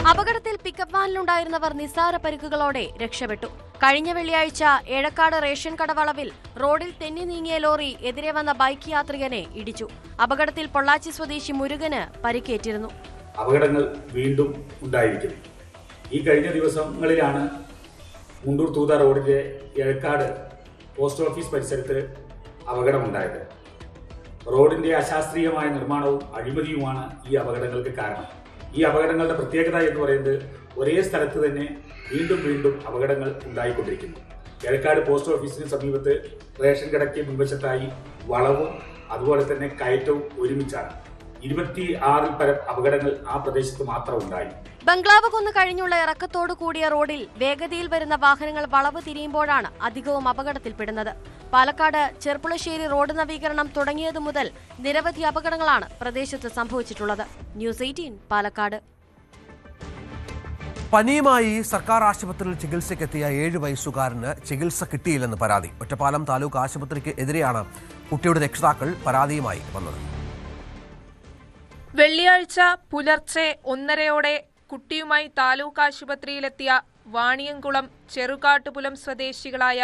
അപകടത്തിൽ പിക്കപ്പ് വാനിലുണ്ടായിരുന്നവർ നിസ്സാര പരിക്കുകളോടെ രക്ഷപ്പെട്ടു. കഴിഞ്ഞ വെള്ളിയാഴ്ച ഏഴക്കാട് റേഷൻ കട വളവിൽ റോഡിൽ തെന്നി നീങ്ങിയ ലോറി എതിരെ വന്ന ബൈക്ക് യാത്രികനെ ഇടിച്ചു. അപകടത്തിൽ പൊള്ളാച്ചി സ്വദേശി മുരുകന് പരിക്കേറ്റിരുന്നു. അപകടങ്ങൾ വീണ്ടും ഉണ്ടായിരിക്കുന്നു. ഈ കഴിഞ്ഞ ദിവസങ്ങളിലാണ് മുണ്ടൂർ തൂത റോഡിലെ ഏഴക്കാട് പോസ്റ്റ് ഓഫീസ് പരിസരത്ത് അപകടമുണ്ടായത്. റോഡിന്റെ അശാസ്ത്രീയമായ നിർമ്മാണവും അഴിമതിയുമാണ് ഈ അപകടങ്ങൾക്ക് കാരണം. ഈ അപകടങ്ങളുടെ പ്രത്യേകത എന്ന് പറയുന്നത് ഒരേ സ്ഥലത്ത് തന്നെ വീണ്ടും വീണ്ടും അപകടങ്ങൾ ഉണ്ടായിക്കൊണ്ടിരിക്കുന്നു. ഏഴക്കാട് പോസ്റ്റ് ഓഫീസിന് സമീപത്ത് റേഷൻ കടയ്ക്ക് മുൻവശത്തായി വളവും അതുപോലെ തന്നെ കയറ്റവും ഒരുമിച്ചാണ്. 26 പരം അപകടങ്ങൾ ആ പ്രദേശത്ത് മാത്രം ഉണ്ടായി. ബംഗ്ലാവ് കുന്ന് കഴിഞ്ഞുള്ള ഇറക്കത്തോടു കൂടിയ റോഡിൽ വേഗതയിൽ വരുന്ന വാഹനങ്ങൾ വളവ് തിരിയുമ്പോഴാണ് അധികവും അപകടത്തിൽപ്പെടുന്നത്. പാലക്കാട് ചെർപ്പുളശ്ശേരി റോഡ് നവീകരണം തുടങ്ങിയതു മുതൽ നിരവധി അപകടങ്ങളാണ് പ്രദേശത്ത് സംഭവിച്ചിട്ടുള്ളത്. ന്യൂസ് 18 പാലക്കാട്. പനിയുമായി സർക്കാർ ആശുപത്രിയിൽ ചികിത്സയ്ക്കെത്തിയ 7 വയസ്സുകാരന് ചികിത്സ കിട്ടിയില്ലെന്ന് പരാതി. ഒറ്റപ്പാലം താലൂക്ക് ആശുപത്രിക്ക് എതിരെയാണ് കുട്ടിയുടെ രക്ഷിതാക്കൾ പരാതിയുമായി വന്നത്. വെള്ളിയാഴ്ച പുലർച്ചെ 1:30 കുട്ടിയുമായി താലൂക്ക് ആശുപത്രിയിലെത്തിയ വാണിയംകുളം ചെറുകാട്ടുപുലം സ്വദേശികളായ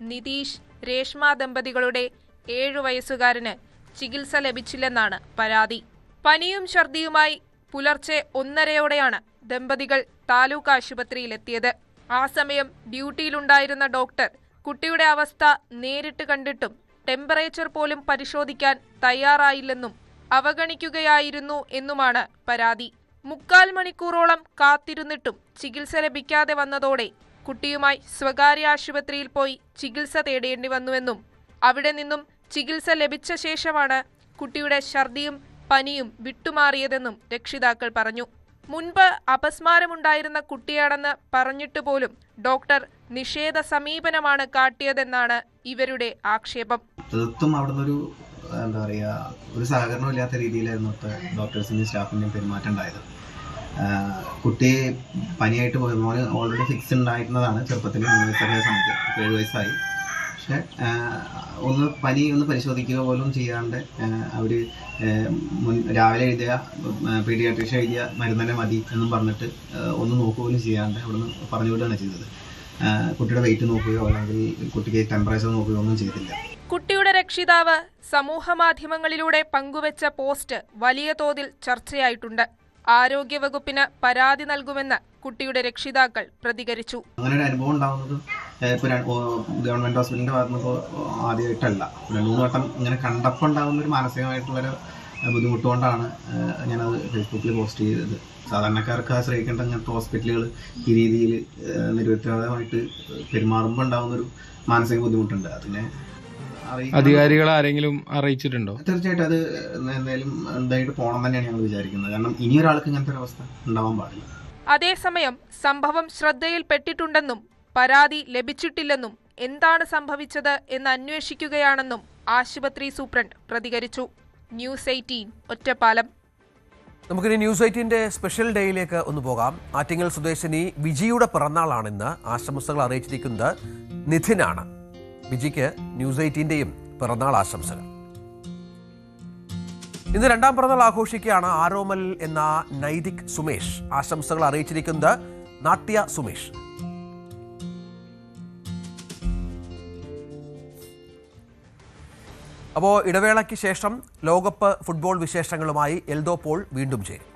നിതീഷ്, രേഷ്മ ദമ്പതികളുടെ 7 വയസ്സുകാരന് ചികിത്സ ലഭിച്ചില്ലെന്നാണ് പരാതി. പനിയും ഛർദിയുമായി പുലർച്ചെ 1:30 ദമ്പതികൾ താലൂക്ക് ആശുപത്രിയിലെത്തിയത്. ആ സമയം ഡ്യൂട്ടിയിലുണ്ടായിരുന്ന ഡോക്ടർ കുട്ടിയുടെ അവസ്ഥ നേരിട്ട് കണ്ടിട്ടും ടെമ്പറേച്ചർ പോലും പരിശോധിക്കാൻ തയ്യാറായില്ലെന്നും അവഗണിക്കുകയായിരുന്നു എന്നുമാണ് പരാതി. 3/4 മണിക്കൂറോളം കാത്തിരുന്നിട്ടും ചികിത്സ ലഭിക്കാതെ വന്നതോടെ കുട്ടിയുമായി സ്വകാര്യ ആശുപത്രിയിൽ പോയി ചികിത്സ തേടേണ്ടി വന്നുവെന്നും അവിടെ നിന്നും ചികിത്സ ലഭിച്ച ശേഷമാണ് കുട്ടിയുടെ ഛർദിയും പനിയും വിട്ടുമാറിയതെന്നും രക്ഷിതാക്കൾ പറഞ്ഞു. മുൻപ് അപസ്മാരമുണ്ടായിരുന്ന കുട്ടിയാണെന്ന് പറഞ്ഞിട്ട് പോലും ഡോക്ടർ നിഷേധ സമീപനമാണ് കാട്ടിയതെന്നാണ് ഇവരുടെ ആക്ഷേപം. തീർത്തും അവിടുന്ന് എന്താ പറയുക, ഒരു സഹകരണം ഇല്ലാത്ത രീതിയിലായിരുന്നു ഡോക്ടേഴ്സിൻ്റെയും സ്റ്റാഫിൻ്റെയും പെരുമാറ്റം ഉണ്ടായത്. കുട്ടി പനിയായിട്ട് പോയി, മോന് ഓൾറെഡി ഫിക്സ് ഉണ്ടായിരുന്നതാണ് ചെറുപ്പത്തിൽ, 3 വയസ്സായ സമയത്ത്. 7 വയസ്സായി. പക്ഷെ പനി പരിശോധിക്കുക പോലും ചെയ്യാണ്ട് അവർ രാവിലെ എഴുതിയ പീഡിയാട്രീഷ്യൻ എഴുതിയ മരുന്ന് തന്നെ മതി എന്നും പറഞ്ഞിട്ട് ഒന്ന് നോക്കുകയും ചെയ്യാണ്ട് അവിടുന്ന് പറഞ്ഞു വിടുകയാണ് ചെയ്തത്. കുട്ടിയുടെ വെയിറ്റ് നോക്കുകയോ അല്ലെങ്കിൽ കുട്ടിക്ക് ടെമ്പറേച്ചർ നോക്കുകയോ ഒന്നും ചെയ്തില്ല. കുട്ടിയുടെ രക്ഷിതാവ് സമൂഹമാധ്യമങ്ങളിലൂടെ പങ്കുവച്ച പോസ്റ്റ് വലിയ തോതിൽ ചർച്ചയായിട്ടുണ്ട്. ആരോഗ്യവകുപ്പിന് പരാതി നൽകുമെന്ന് കുട്ടിയുടെ രക്ഷിതാക്കൾ പ്രതികരിച്ചു. അങ്ങനെ ഒരു അനുഭവം ഉണ്ടാകുന്നത് ഗവൺമെന്റ് ഹോസ്പിറ്റലിന്റെ ഭാഗത്തുനിന്ന് ആദ്യമായിട്ടല്ല. 2-3 വട്ടം ഇങ്ങനെ കണ്ടപ്പോൾ ഉണ്ടാകുന്ന ഒരു മാനസികമായിട്ടുള്ളൊരു ബുദ്ധിമുട്ടുകൊണ്ടാണ് ഞാനത് ഫേസ്ബുക്കിൽ പോസ്റ്റ് ചെയ്തത്. സാധാരണക്കാർക്ക് ആശ്രയിക്കേണ്ട അങ്ങനത്തെ ഹോസ്പിറ്റലുകൾ ഈ രീതിയിൽ നിരുത്തരവാദമായിട്ട് പെരുമാറുമ്പോൾ ഉണ്ടാകുന്നൊരു മാനസിക ബുദ്ധിമുട്ടുണ്ട്. അതിനെ അധികാരികളെ ആരെങ്കിലും അറിയിച്ചിട്ടുണ്ടോ? തീർച്ചയായിട്ടും അത് എന്തായിട്ട് പോകണം തന്നെയാണ് ഞങ്ങൾ വിചാരിക്കുന്നത്. കാരണം ഇനിയൊരാൾക്ക് ഇങ്ങനത്തെ ഒരു അവസ്ഥ ഉണ്ടാവാൻ പാടില്ല. അതേസമയം സംഭവം ശ്രദ്ധയിൽപ്പെട്ടിട്ടുണ്ടെന്നും പരാതി ലഭിച്ചിട്ടില്ലെന്നും എന്താണ് സംഭവിച്ചത് എന്ന് അന്വേഷിക്കുകയാണെന്നും ആശുപത്രി സൂപ്രണ്ട് പ്രതികരിച്ചു. ന്യൂസ് 18 ഒറ്റപ്പാലം. നമുക്കിനി ന്യൂസ് 18ന്റെ സ്പെഷ്യൽ ഡേയിലേക്ക് ഒന്ന് പോകാം. ആറ്റിങ്ങൽ സ്വദേശിനി വിജിയുടെ പിറന്നാളാണിന്ന്. ആശംസകൾ അറിയിച്ചിരിക്കുന്നത് നിധിനാണ്. വിജിക്ക് ന്യൂസ് 18ന്റെയും പിറന്നാൾ ആശംസകൾ. ഇന്ന് 2ാം പിറന്നാൾ ആഘോഷിക്കുകയാണ് ആരോമൽ എന്ന നൈതിക് സുമേഷ്. ആശംസകൾ അറിയിച്ചിരിക്കുന്നത് നാട്യ സുമേഷ്. അപ്പോൾ ഇടവേളയ്ക്ക് ശേഷം ലോകകപ്പ് ഫുട്ബോൾ വിശേഷങ്ങളുമായി എൽദോ പോൾ വീണ്ടും ചേരും.